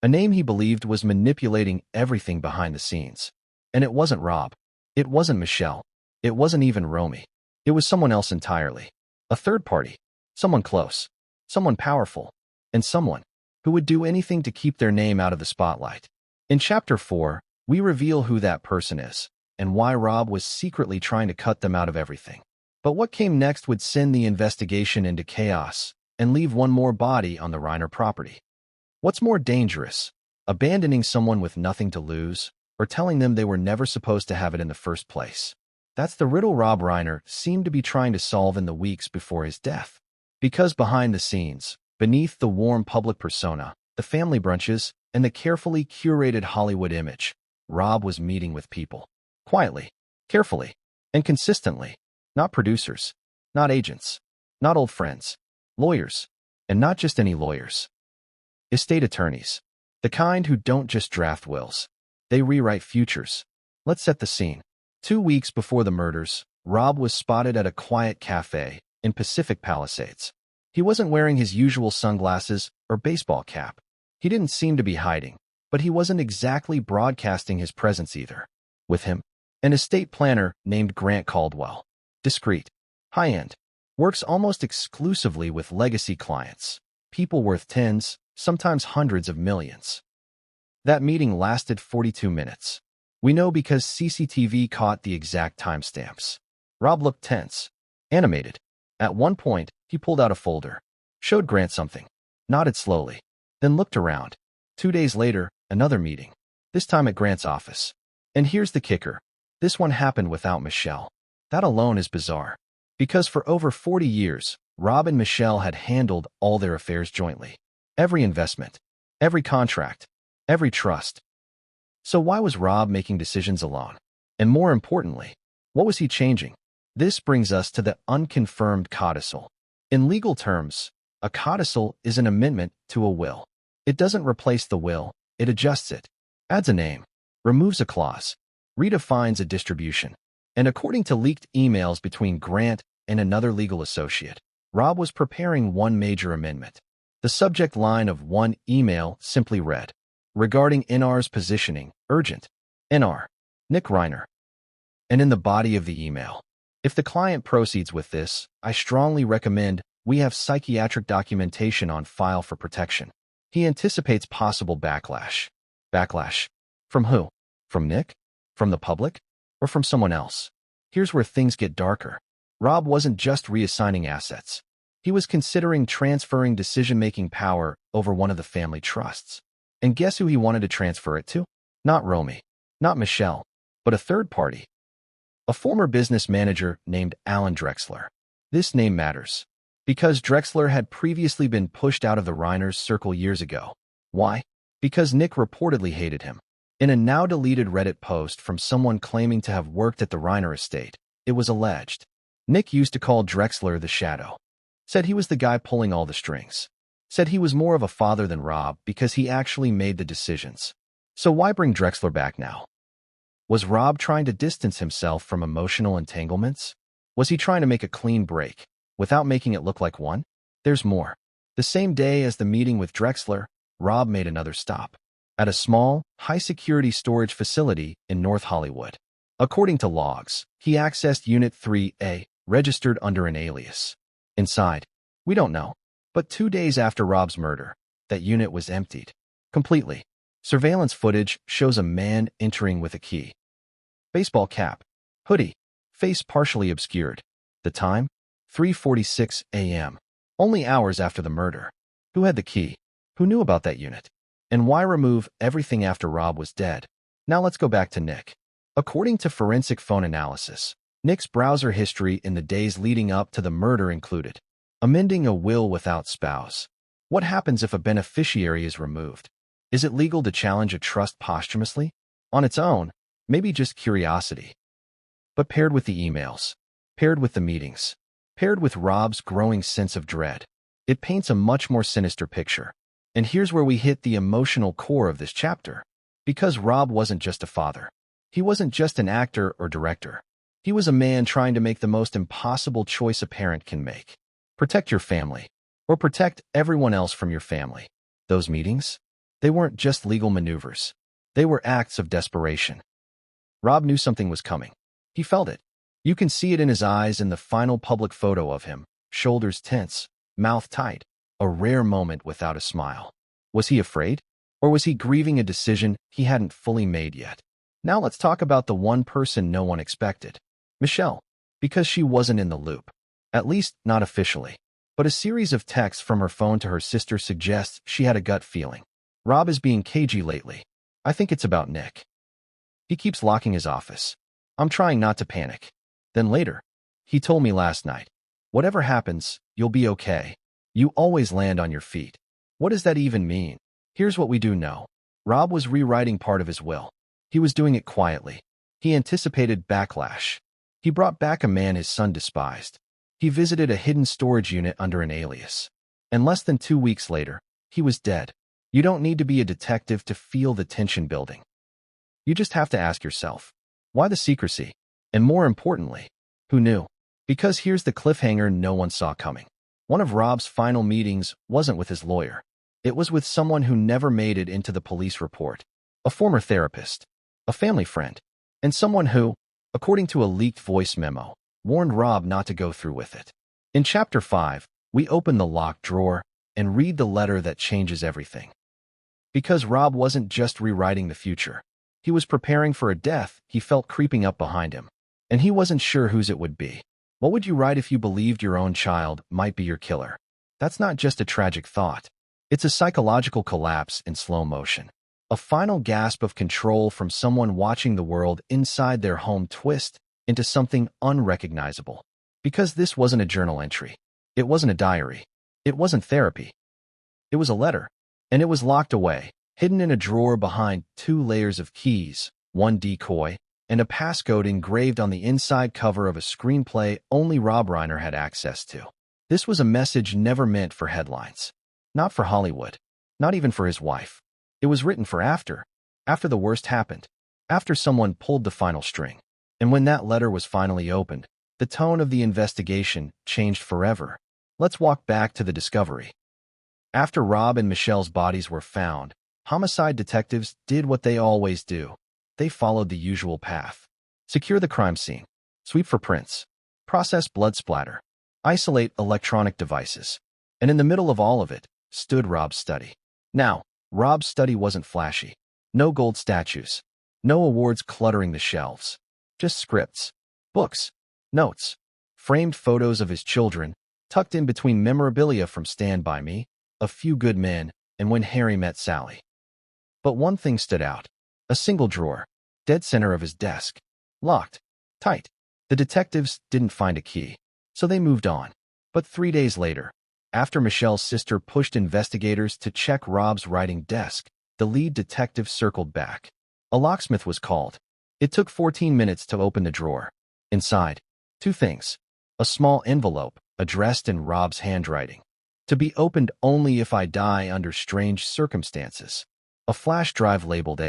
A name he believed was manipulating everything behind the scenes. And it wasn't Rob. It wasn't Michelle. It wasn't even Romy. It was someone else entirely. A third party. Someone close. Someone powerful. And someone who would do anything to keep their name out of the spotlight. In Chapter 4, we reveal who that person is, and why Rob was secretly trying to cut them out of everything. But what came next would send the investigation into chaos and leave one more body on the Reiner property. What's more dangerous, abandoning someone with nothing to lose, or telling them they were never supposed to have it in the first place? That's the riddle Rob Reiner seemed to be trying to solve in the weeks before his death. Because behind the scenes, beneath the warm public persona, the family brunches, and the carefully curated Hollywood image, Rob was meeting with people. Quietly, carefully, and consistently. Not producers, not agents, not old friends, lawyers, and not just any lawyers. Estate attorneys. The kind who don't just draft wills. They rewrite futures. Let's set the scene. 2 weeks before the murders, Rob was spotted at a quiet cafe in Pacific Palisades. He wasn't wearing his usual sunglasses or baseball cap. He didn't seem to be hiding, but he wasn't exactly broadcasting his presence either. With him, an estate planner named Grant Caldwell. Discreet, High-end. Works almost exclusively with legacy clients. People worth tens, sometimes hundreds of millions. That meeting lasted 42 minutes. We know because CCTV caught the exact timestamps. Rob looked tense, animated. At one point, he pulled out a folder, showed Grant something, nodded slowly, then looked around. 2 days later, another meeting, this time at Grant's office. And here's the kicker. This one happened without Michelle. That alone is bizarre. Because for over 40 years, Rob and Michelle had handled all their affairs jointly. Every investment, every contract, every trust. So why was Rob making decisions alone? And more importantly, what was he changing? This brings us to the unconfirmed codicil. In legal terms, a codicil is an amendment to a will. It doesn't replace the will, it adjusts it, adds a name, removes a clause, redefines a distribution. And according to leaked emails between Grant and another legal associate, Rob was preparing one major amendment. The subject line of one email simply read, regarding NR's positioning, urgent. NR. Nick Reiner. And in the body of the email, if the client proceeds with this, I strongly recommend we have psychiatric documentation on file for protection. He anticipates possible backlash. Backlash? From who? From Nick? From the public? Or from someone else? Here's where things get darker. Rob wasn't just reassigning assets. He was considering transferring decision-making power over one of the family trusts. And guess who he wanted to transfer it to? Not Romy, not Michelle, but a third party. A former business manager named Alan Drexler. This name matters, because Drexler had previously been pushed out of the Reiners' circle years ago. Why? Because Nick reportedly hated him. In a now-deleted Reddit post from someone claiming to have worked at the Reiner estate, it was alleged. Nick used to call Drexler the Shadow. Said he was the guy pulling all the strings. Said he was more of a father than Rob because he actually made the decisions. So why bring Drexler back now? Was Rob trying to distance himself from emotional entanglements? Was he trying to make a clean break, without making it look like one? There's more. The same day as the meeting with Drexler, Rob made another stop. At a small, high-security storage facility in North Hollywood. According to logs, he accessed Unit 3A, registered under an alias. Inside, we don't know, but 2 days after Rob's murder, that unit was emptied. Completely. Surveillance footage shows a man entering with a key. Baseball cap, hoodie, face partially obscured. The time? 3:46 a.m. Only hours after the murder. Who had the key? Who knew about that unit? And why remove everything after Rob was dead? Now let's go back to Nick. According to forensic phone analysis, Nick's browser history in the days leading up to the murder included amending a will without spouse. What happens if a beneficiary is removed? Is it legal to challenge a trust posthumously? On its own, maybe just curiosity. But paired with the emails, paired with the meetings, paired with Rob's growing sense of dread, it paints a much more sinister picture. And here's where we hit the emotional core of this chapter. Because Rob wasn't just a father. He wasn't just an actor or director. He was a man trying to make the most impossible choice a parent can make. Protect your family, or protect everyone else from your family. Those meetings? They weren't just legal maneuvers. They were acts of desperation. Rob knew something was coming. He felt it. You can see it in his eyes in the final public photo of him, shoulders tense, mouth tight, a rare moment without a smile. Was he afraid? Or was he grieving a decision he hadn't fully made yet? Now let's talk about the one person no one expected. Michelle. Because she wasn't in the loop. At least, not officially. But a series of texts from her phone to her sister suggests she had a gut feeling. Rob is being cagey lately. I think it's about Nick. He keeps locking his office. I'm trying not to panic. Then later, he told me last night, whatever happens, you'll be okay. You always land on your feet. What does that even mean? Here's what we do know. Rob was rewriting part of his will. He was doing it quietly. He anticipated backlash. He brought back a man his son despised. He visited a hidden storage unit under an alias. And less than 2 weeks later, he was dead. You don't need to be a detective to feel the tension building. You just have to ask yourself, why the secrecy? And more importantly, who knew? Because here's the cliffhanger no one saw coming. One of Rob's final meetings wasn't with his lawyer. It was with someone who never made it into the police report. A former therapist, a family friend, and someone who, according to a leaked voice memo, warned Rob not to go through with it. In Chapter 5, we open the locked drawer and read the letter that changes everything. Because Rob wasn't just rewriting the future. He was preparing for a death he felt creeping up behind him. And he wasn't sure whose it would be. What would you write if you believed your own child might be your killer? That's not just a tragic thought. It's a psychological collapse in slow motion. A final gasp of control from someone watching the world inside their home twist into something unrecognizable. Because this wasn't a journal entry. It wasn't a diary. It wasn't therapy. It was a letter. And it was locked away, hidden in a drawer behind 2 layers of keys, 1 decoy, and a passcode engraved on the inside cover of a screenplay only Rob Reiner had access to. This was a message never meant for headlines. Not for Hollywood. Not even for his wife. It was written for after the worst happened, after someone pulled the final string. And when that letter was finally opened, the tone of the investigation changed forever. Let's walk back to the discovery. After Rob and Michelle's bodies were found, homicide detectives did what they always do. They followed the usual path. Secure the crime scene. Sweep for prints. Process blood splatter. Isolate electronic devices. And in the middle of all of it stood Rob's study. Now, Rob's study wasn't flashy. No gold statues. No awards cluttering the shelves. Just scripts. Books. Notes. Framed photos of his children, tucked in between memorabilia from Stand By Me, A Few Good Men, and When Harry Met Sally. But one thing stood out. A single drawer, dead center of his desk. Locked. Tight. The detectives didn't find a key, so they moved on. But 3 days later, after Michelle's sister pushed investigators to check Rob's writing desk, the lead detective circled back. A locksmith was called. It took 14 minutes to open the drawer. Inside, 2 things. A small envelope, addressed in Rob's handwriting. To be opened only if I die under strange circumstances. A flash drive labeled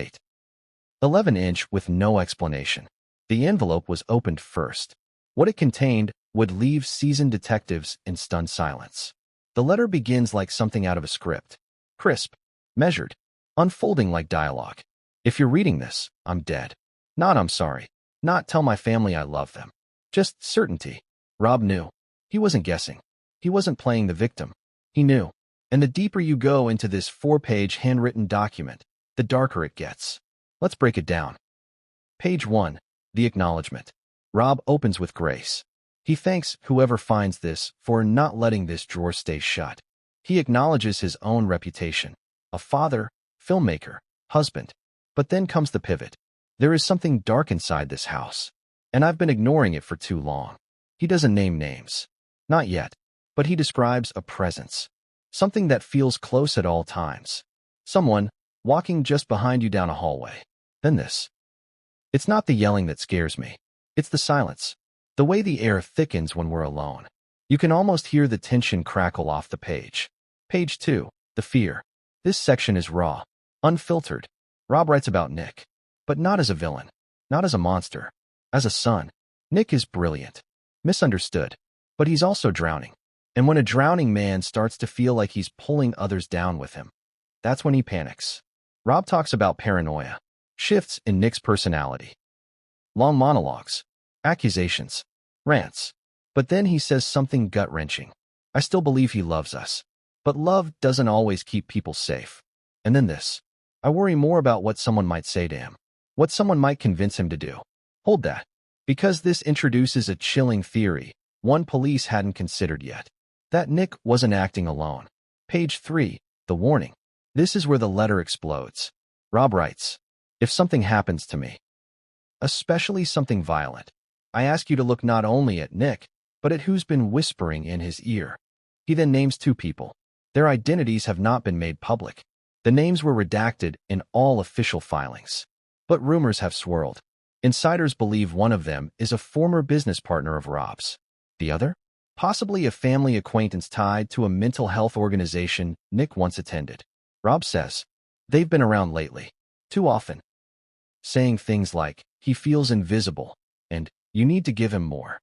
11-inch with no explanation. The envelope was opened first. What it contained would leave seasoned detectives in stunned silence. The letter begins like something out of a script. Crisp, measured, unfolding like dialogue. If you're reading this, I'm dead. Not I'm sorry. Not tell my family I love them. Just certainty. Rob knew. He wasn't guessing. He wasn't playing the victim. He knew. And the deeper you go into this 4-page handwritten document, the darker it gets. Let's break it down. Page 1. The acknowledgement. Rob opens with grace. He thanks whoever finds this for not letting this drawer stay shut. He acknowledges his own reputation. A father, filmmaker, husband. But then comes the pivot. There is something dark inside this house. And I've been ignoring it for too long. He doesn't name names. Not yet. But he describes a presence. Something that feels close at all times. Someone walking just behind you down a hallway. Then this. It's not the yelling that scares me. It's the silence. The way the air thickens when we're alone. You can almost hear the tension crackle off the page. Page 2. The fear. This section is raw. Unfiltered. Rob writes about Nick. But not as a villain. Not as a monster. As a son. Nick is brilliant. Misunderstood. But he's also drowning. And when a drowning man starts to feel like he's pulling others down with him, that's when he panics. Rob talks about paranoia. Shifts in Nick's personality. Long monologues. Accusations. Rants. But then he says something gut-wrenching. I still believe he loves us. But love doesn't always keep people safe. And then this. I worry more about what someone might say to him. What someone might convince him to do. Hold that. Because this introduces a chilling theory, one police hadn't considered yet. That Nick wasn't acting alone. Page 3. The warning. This is where the letter explodes. Rob writes, if something happens to me, especially something violent, I ask you to look not only at Nick, but at who's been whispering in his ear. He then names 2 people. Their identities have not been made public. The names were redacted in all official filings. But rumors have swirled. Insiders believe one of them is a former business partner of Rob's. The other? Possibly a family acquaintance tied to a mental health organization Nick once attended. Rob says, they've been around lately. Too often. Saying things like, he feels invisible, and you need to give him more.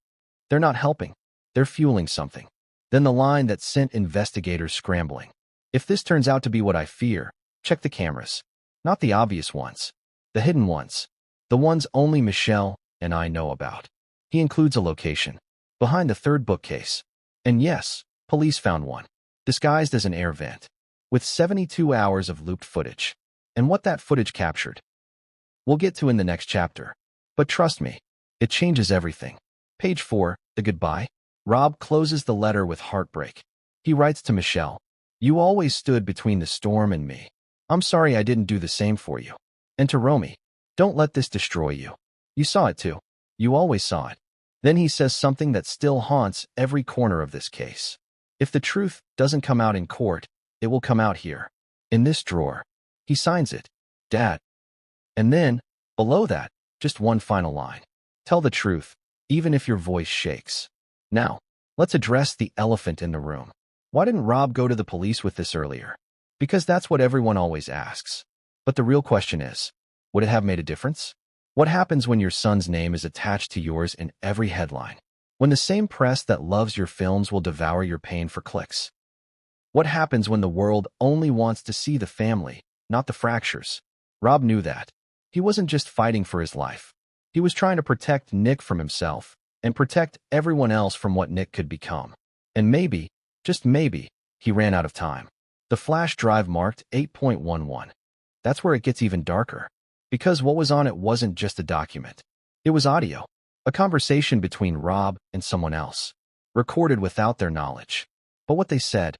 They're not helping. They're fueling something. Then the line that sent investigators scrambling. If this turns out to be what I fear, check the cameras. Not the obvious ones. The hidden ones. The ones only Michelle and I know about. He includes a location. Behind the third bookcase. And yes, police found one. Disguised as an air vent. With 72 hours of looped footage. And what that footage captured, we'll get to in the next chapter. But trust me, it changes everything. Page 4, the goodbye. Rob closes the letter with heartbreak. He writes to Michelle, "You always stood between the storm and me. I'm sorry I didn't do the same for you." And to Romy, "Don't let this destroy you. You saw it too. You always saw it." Then he says something that still haunts every corner of this case. If the truth doesn't come out in court, it will come out here. In this drawer. He signs it. Dad. And then, below that, just one final line. Tell the truth, even if your voice shakes. Now, let's address the elephant in the room. Why didn't Rob go to the police with this earlier? Because that's what everyone always asks. But the real question is, would it have made a difference? What happens when your son's name is attached to yours in every headline? When the same press that loves your films will devour your pain for clicks? What happens when the world only wants to see the family, not the fractures? Rob knew that. He wasn't just fighting for his life. He was trying to protect Nick from himself and protect everyone else from what Nick could become. And maybe, just maybe, he ran out of time. The flash drive marked 8.11. That's where it gets even darker. Because what was on it wasn't just a document. It was audio. A conversation between Rob and someone else. Recorded without their knowledge. But what they said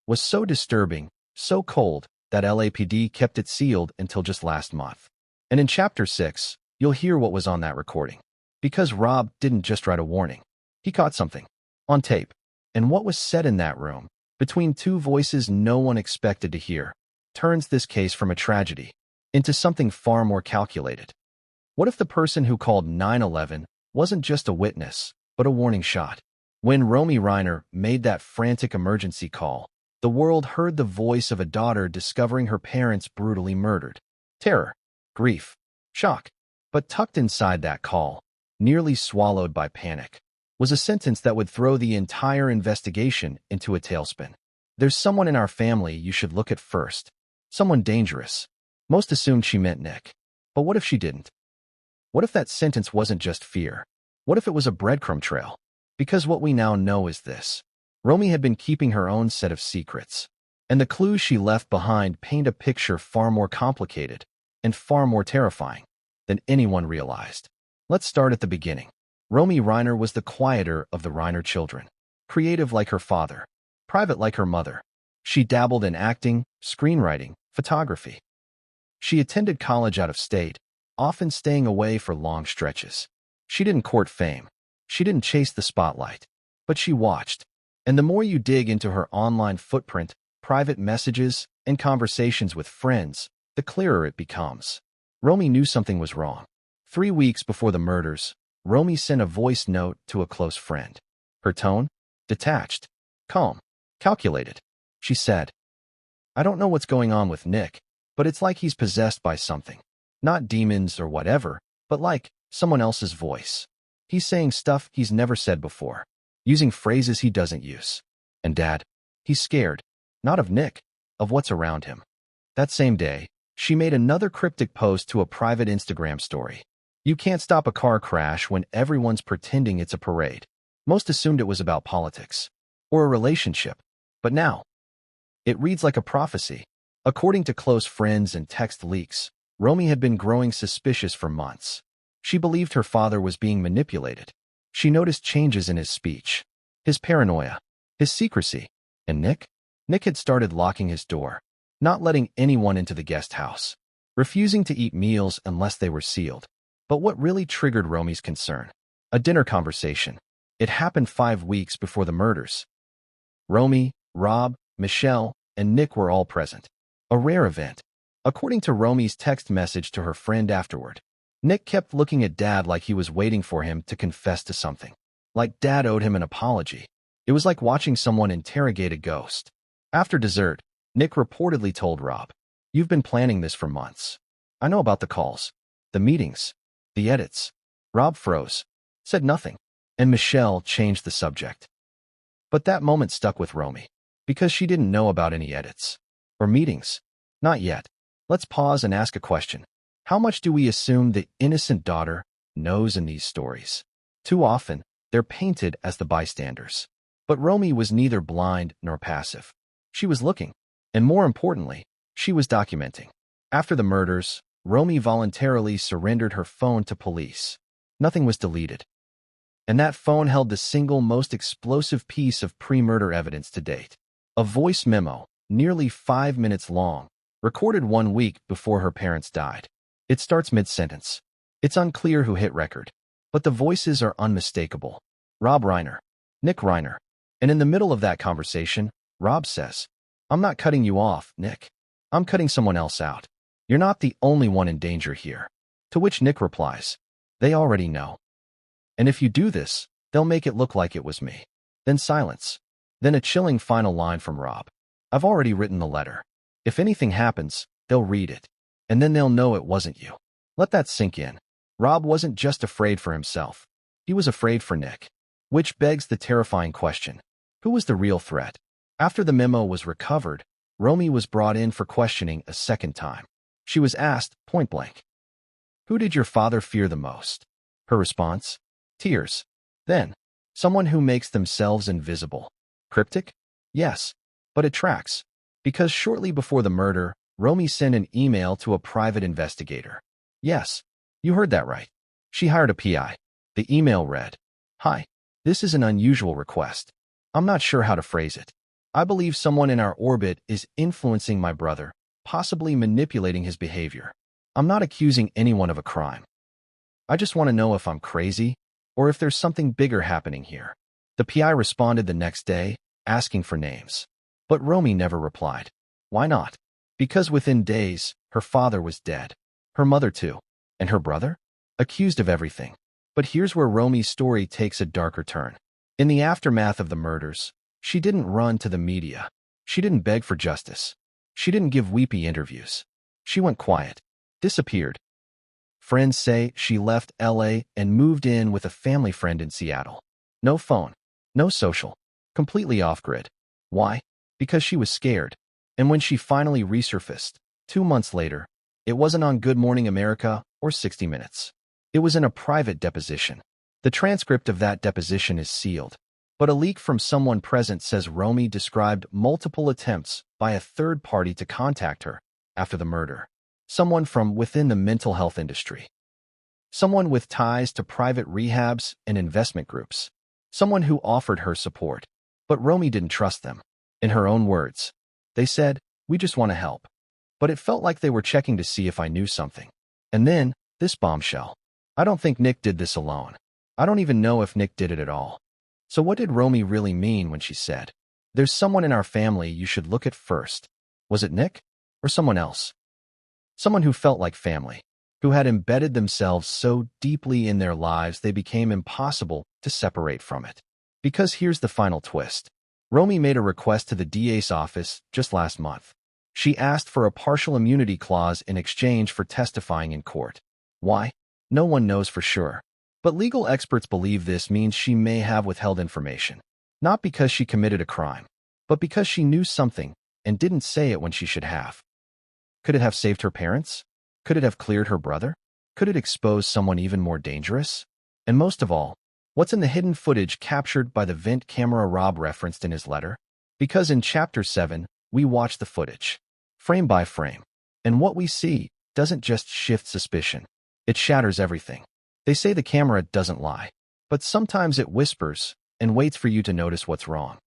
was so disturbing, so cold, that LAPD kept it sealed until just last month. And in Chapter 6, you'll hear what was on that recording. Because Rob didn't just write a warning. He caught something. On tape. And what was said in that room, between two voices no one expected to hear, turns this case from a tragedy into something far more calculated. What if the person who called 911 wasn't just a witness, but a warning shot? When Rob Reiner made that frantic emergency call, the world heard the voice of a daughter discovering her parents brutally murdered. Terror, grief, shock. But tucked inside that call, nearly swallowed by panic, was a sentence that would throw the entire investigation into a tailspin. There's someone in our family you should look at first. Someone dangerous. Most assumed she meant Nick. But what if she didn't? What if that sentence wasn't just fear? What if it was a breadcrumb trail? Because what we now know is this. Romy had been keeping her own set of secrets. And the clues she left behind paint a picture far more complicated and far more terrifying than anyone realized. Let's start at the beginning. Romy Reiner was the quieter of the Reiner children. Creative like her father. Private like her mother. She dabbled in acting, screenwriting, photography. She attended college out of state, often staying away for long stretches. She didn't court fame. She didn't chase the spotlight. But she watched. And the more you dig into her online footprint, private messages, and conversations with friends, the clearer it becomes. Romy knew something was wrong. 3 weeks before the murders, Romy sent a voice note to a close friend. Her tone? Detached. Calm. Calculated. She said, "I don't know what's going on with Nick, but it's like he's possessed by something. Not demons or whatever, but like someone else's voice. He's saying stuff he's never said before. Using phrases he doesn't use. And Dad, he's scared. Not of Nick, of what's around him." That same day, she made another cryptic post to a private Instagram story. You can't stop a car crash when everyone's pretending it's a parade. Most assumed it was about politics. Or a relationship. But now, it reads like a prophecy. According to close friends and text leaks, Romy had been growing suspicious for months. She believed her father was being manipulated. She noticed changes in his speech, his paranoia, his secrecy. And Nick? Nick had started locking his door, not letting anyone into the guest house, refusing to eat meals unless they were sealed. But what really triggered Romy's concern? A dinner conversation. It happened 5 weeks before the murders. Romy, Rob, Michelle, and Nick were all present. A rare event. According to Romy's text message to her friend afterward, Nick kept looking at Dad like he was waiting for him to confess to something. Like Dad owed him an apology. It was like watching someone interrogate a ghost. After dessert, Nick reportedly told Rob, "You've been planning this for months. I know about the calls, the meetings, the edits." Rob froze, said nothing, and Michelle changed the subject. But that moment stuck with Romy, because she didn't know about any edits or meetings. Not yet. Let's pause and ask a question. How much do we assume the innocent daughter knows in these stories? Too often, they're painted as the bystanders. But Romy was neither blind nor passive. She was looking, and more importantly, she was documenting. After the murders, Romy voluntarily surrendered her phone to police. Nothing was deleted. And that phone held the single most explosive piece of pre-murder evidence to date. A voice memo, nearly 5 minutes long, recorded 1 week before her parents died. It starts mid-sentence. It's unclear who hit record, but the voices are unmistakable. Rob Reiner, Nick Reiner. And in the middle of that conversation, Rob says, "I'm not cutting you off, Nick. I'm cutting someone else out. You're not the only one in danger here." To which Nick replies, "They already know. And if you do this, they'll make it look like it was me." Then silence. Then a chilling final line from Rob. "I've already written the letter. If anything happens, they'll read it. And then they'll know it wasn't you." Let that sink in. Rob wasn't just afraid for himself. He was afraid for Nick. Which begs the terrifying question. Who was the real threat? After the memo was recovered, Romy was brought in for questioning a second time. She was asked, point blank, "Who did your father fear the most?" Her response? Tears. Then, "Someone who makes themselves invisible." Cryptic? Yes, but it tracks. Because shortly before the murder, Romy sent an email to a private investigator. Yes, you heard that right. She hired a PI. The email read, "Hi, this is an unusual request. I'm not sure how to phrase it. I believe someone in our orbit is influencing my brother, possibly manipulating his behavior. I'm not accusing anyone of a crime. I just want to know if I'm crazy or if there's something bigger happening here." The PI responded the next day, asking for names. But Romy never replied. Why not? Because within days, her father was dead. Her mother too. And her brother? Accused of everything. But here's where Romy's story takes a darker turn. In the aftermath of the murders, she didn't run to the media. She didn't beg for justice. She didn't give weepy interviews. She went quiet. Disappeared. Friends say she left LA and moved in with a family friend in Seattle. No phone. No social. Completely off-grid. Why? Because she was scared. And when she finally resurfaced, 2 months later, it wasn't on Good Morning America or 60 Minutes. It was in a private deposition. The transcript of that deposition is sealed. But a leak from someone present says Romy described multiple attempts by a third party to contact her after the murder. Someone from within the mental health industry. Someone with ties to private rehabs and investment groups. Someone who offered her support. But Romy didn't trust them. In her own words, they said, "We just want to help." But it felt like they were checking to see if I knew something. And then, this bombshell. "I don't think Nick did this alone. I don't even know if Nick did it at all." So what did Romy really mean when she said, "There's someone in our family you should look at first"? Was it Nick? Or someone else? Someone who felt like family, who had embedded themselves so deeply in their lives they became impossible to separate from it. Because here's the final twist. Romy made a request to the DA's office just last month. She asked for a partial immunity clause in exchange for testifying in court. Why? No one knows for sure. But legal experts believe this means she may have withheld information. Not because she committed a crime, but because she knew something and didn't say it when she should have. Could it have saved her parents? Could it have cleared her brother? Could it expose someone even more dangerous? And most of all, what's in the hidden footage captured by the vent camera Rob referenced in his letter? Because in Chapter 7, we watch the footage, frame by frame. And what we see doesn't just shift suspicion. It shatters everything. They say the camera doesn't lie, but sometimes it whispers and waits for you to notice what's wrong.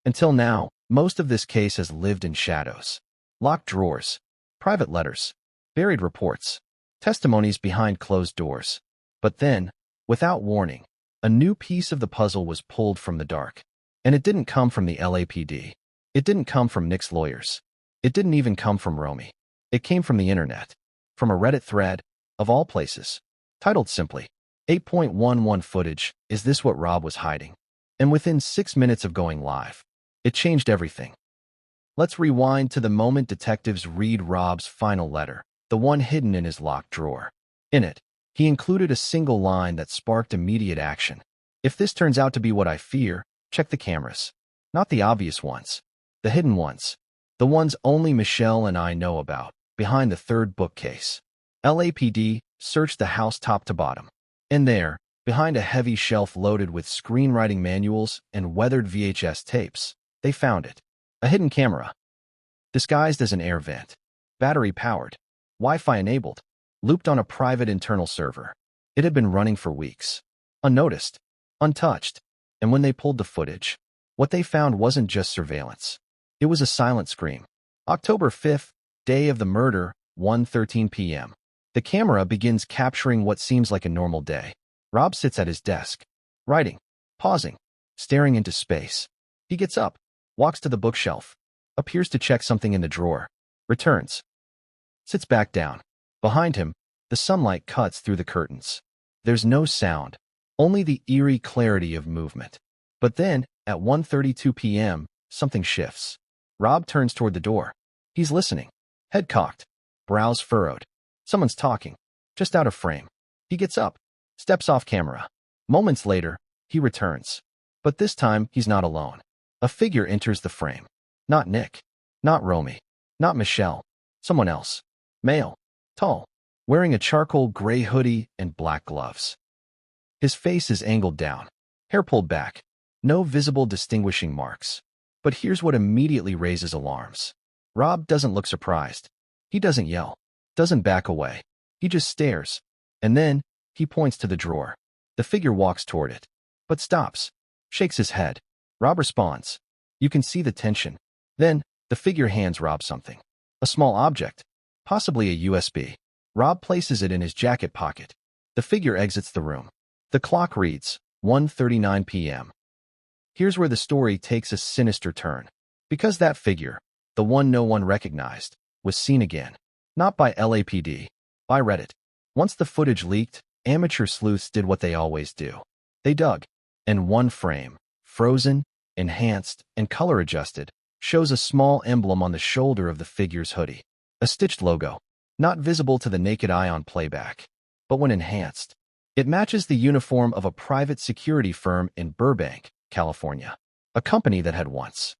Until now, most of this case has lived in shadows. Locked drawers, private letters, buried reports, testimonies behind closed doors. But then, without warning, a new piece of the puzzle was pulled from the dark. And it didn't come from the LAPD. It didn't come from Nick's lawyers. It didn't even come from Romy. It came from the internet. From a Reddit thread, of all places, titled simply, 8.11 footage, is this what Rob was hiding? And within 6 minutes of going live, it changed everything. Let's rewind to the moment detectives read Rob's final letter, the one hidden in his locked drawer. In it, he included a single line that sparked immediate action. "If this turns out to be what I fear, check the cameras. Not the obvious ones. The hidden ones. The ones only Michelle and I know about, behind the third bookcase." LAPD searched the house top to bottom. And there, Behind a heavy shelf loaded with screenwriting manuals and weathered VHS tapes, they found it. A hidden camera, disguised as an air vent, battery-powered, Wi-Fi enabled, looped on a private internal server. It had been running for weeks, unnoticed, untouched, and when they pulled the footage, what they found wasn't just surveillance. It was a silent scream. October 5th, day of the murder, 1:13 p.m. The camera begins capturing what seems like a normal day. Rob sits at his desk, writing, pausing, staring into space. He gets up, walks to the bookshelf, appears to check something in the drawer, returns, sits back down. Behind him, the sunlight cuts through the curtains. There's no sound, only the eerie clarity of movement. But then, at 1:32 p.m., something shifts. Rob turns toward the door. He's listening, head cocked, brows furrowed. Someone's talking, just out of frame. He gets up, steps off camera. Moments later, he returns. But this time, he's not alone. A figure enters the frame. Not Nick, not Romy, not Michelle, someone else. Male, tall, wearing a charcoal gray hoodie and black gloves. His face is angled down, hair pulled back, no visible distinguishing marks. But here's what immediately raises alarms. Rob doesn't look surprised. He doesn't yell, doesn't back away. He just stares. And then, he points to the drawer. The figure walks toward it, but stops, shakes his head. Rob responds. You can see the tension. Then, the figure hands Rob something. A small object, possibly a USB. Rob places it in his jacket pocket. The figure exits the room. The clock reads, 1:39 p.m. Here's where the story takes a sinister turn. Because that figure, the one no one recognized, was seen again. Not by LAPD, by Reddit. Once the footage leaked, amateur sleuths did what they always do. They dug, and one frame, frozen, enhanced, and color-adjusted, shows a small emblem on the shoulder of the figure's hoodie. A stitched logo, not visible to the naked eye on playback. But when enhanced, it matches the uniform of a private security firm in Burbank, California. A company that had once,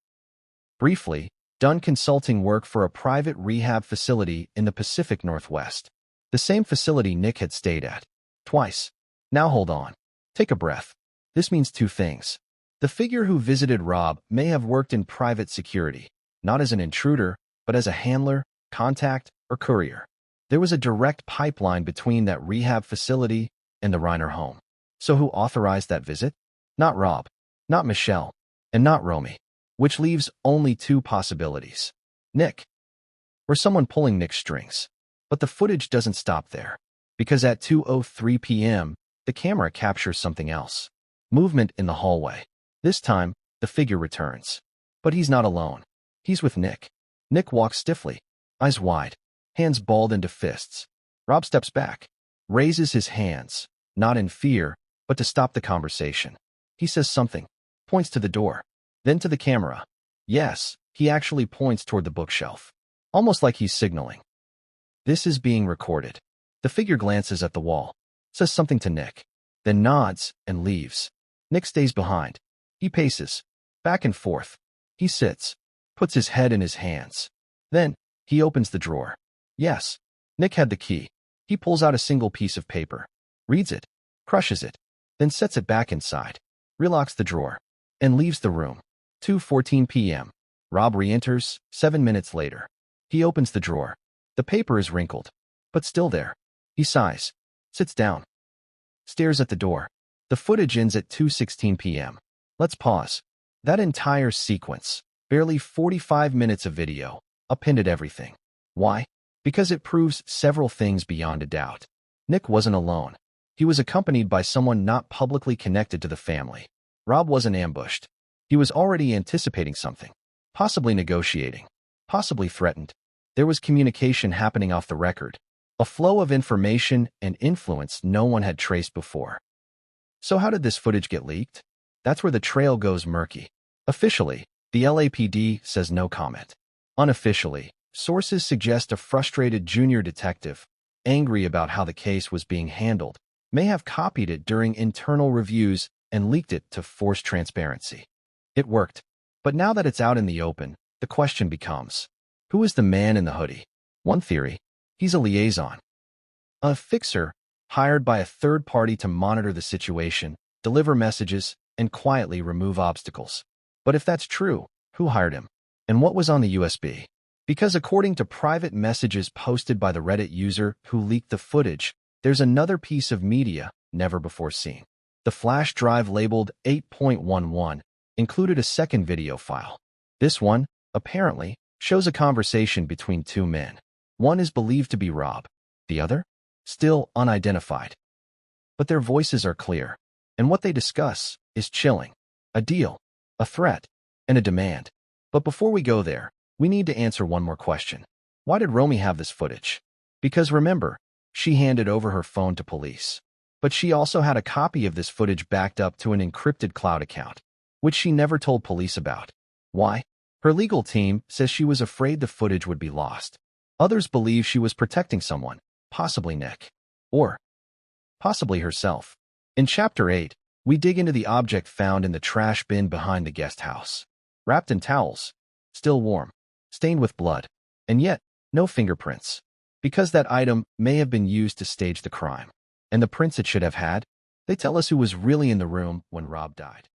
briefly, done consulting work for a private rehab facility in the Pacific Northwest. The same facility Nick had stayed at. Twice. Now hold on. Take a breath. This means two things. The figure who visited Rob may have worked in private security, not as an intruder, but as a handler, contact, or courier. There was a direct pipeline between that rehab facility and the Reiner home. So who authorized that visit? Not Rob, not Michelle, and not Romy, which leaves only two possibilities. Nick, or someone pulling Nick's strings. But the footage doesn't stop there, because at 2:03 p.m., the camera captures something else. Movement in the hallway. This time, the figure returns. But he's not alone. He's with Nick. Nick walks stiffly, eyes wide, hands balled into fists. Rob steps back, raises his hands, not in fear, but to stop the conversation. He says something, points to the door, then to the camera. Yes, he actually points toward the bookshelf, almost like he's signaling. This is being recorded. The figure glances at the wall, says something to Nick, then nods and leaves. Nick stays behind. He paces, back and forth. He sits, puts his head in his hands. Then, he opens the drawer. Yes, Nick had the key. He pulls out a single piece of paper, reads it, crushes it, then sets it back inside, relocks the drawer, and leaves the room. 2:14 p.m. Rob re-enters, 7 minutes later. He opens the drawer. The paper is wrinkled, but still there. He sighs, sits down, stares at the door. The footage ends at 2:16 p.m. Let's pause. That entire sequence, barely 45 minutes of video, appended everything. Why? Because it proves several things beyond a doubt. Nick wasn't alone. He was accompanied by someone not publicly connected to the family. Rob wasn't ambushed. He was already anticipating something, possibly negotiating, possibly threatened. There was communication happening off the record, a flow of information and influence no one had traced before. So how did this footage get leaked? That's where the trail goes murky. Officially, the LAPD says no comment. Unofficially, sources suggest a frustrated junior detective, angry about how the case was being handled, may have copied it during internal reviews and leaked it to force transparency. It worked. But now that it's out in the open, the question becomes, who is the man in the hoodie? One theory, he's a liaison, a fixer hired by a third party to monitor the situation, deliver messages, and quietly remove obstacles. But if that's true, who hired him? And what was on the USB? Because according to private messages posted by the Reddit user who leaked the footage, there's another piece of media never before seen. The flash drive labeled 8.11 included a second video file. This one, apparently, shows a conversation between two men. One is believed to be Rob, the other, still unidentified. But their voices are clear, and what they discuss is chilling. A deal, a threat, and a demand. But before we go there, we need to answer one more question. Why did Romy have this footage? Because remember, she handed over her phone to police. But she also had a copy of this footage backed up to an encrypted cloud account, which she never told police about. Why? Her legal team says she was afraid the footage would be lost. Others believe she was protecting someone, possibly Nick, or possibly herself. In Chapter 8, we dig into the object found in the trash bin behind the guest house. Wrapped in towels, still warm, stained with blood, and yet no fingerprints. Because that item may have been used to stage the crime. And the prints it should have had, they tell us who was really in the room when Rob died.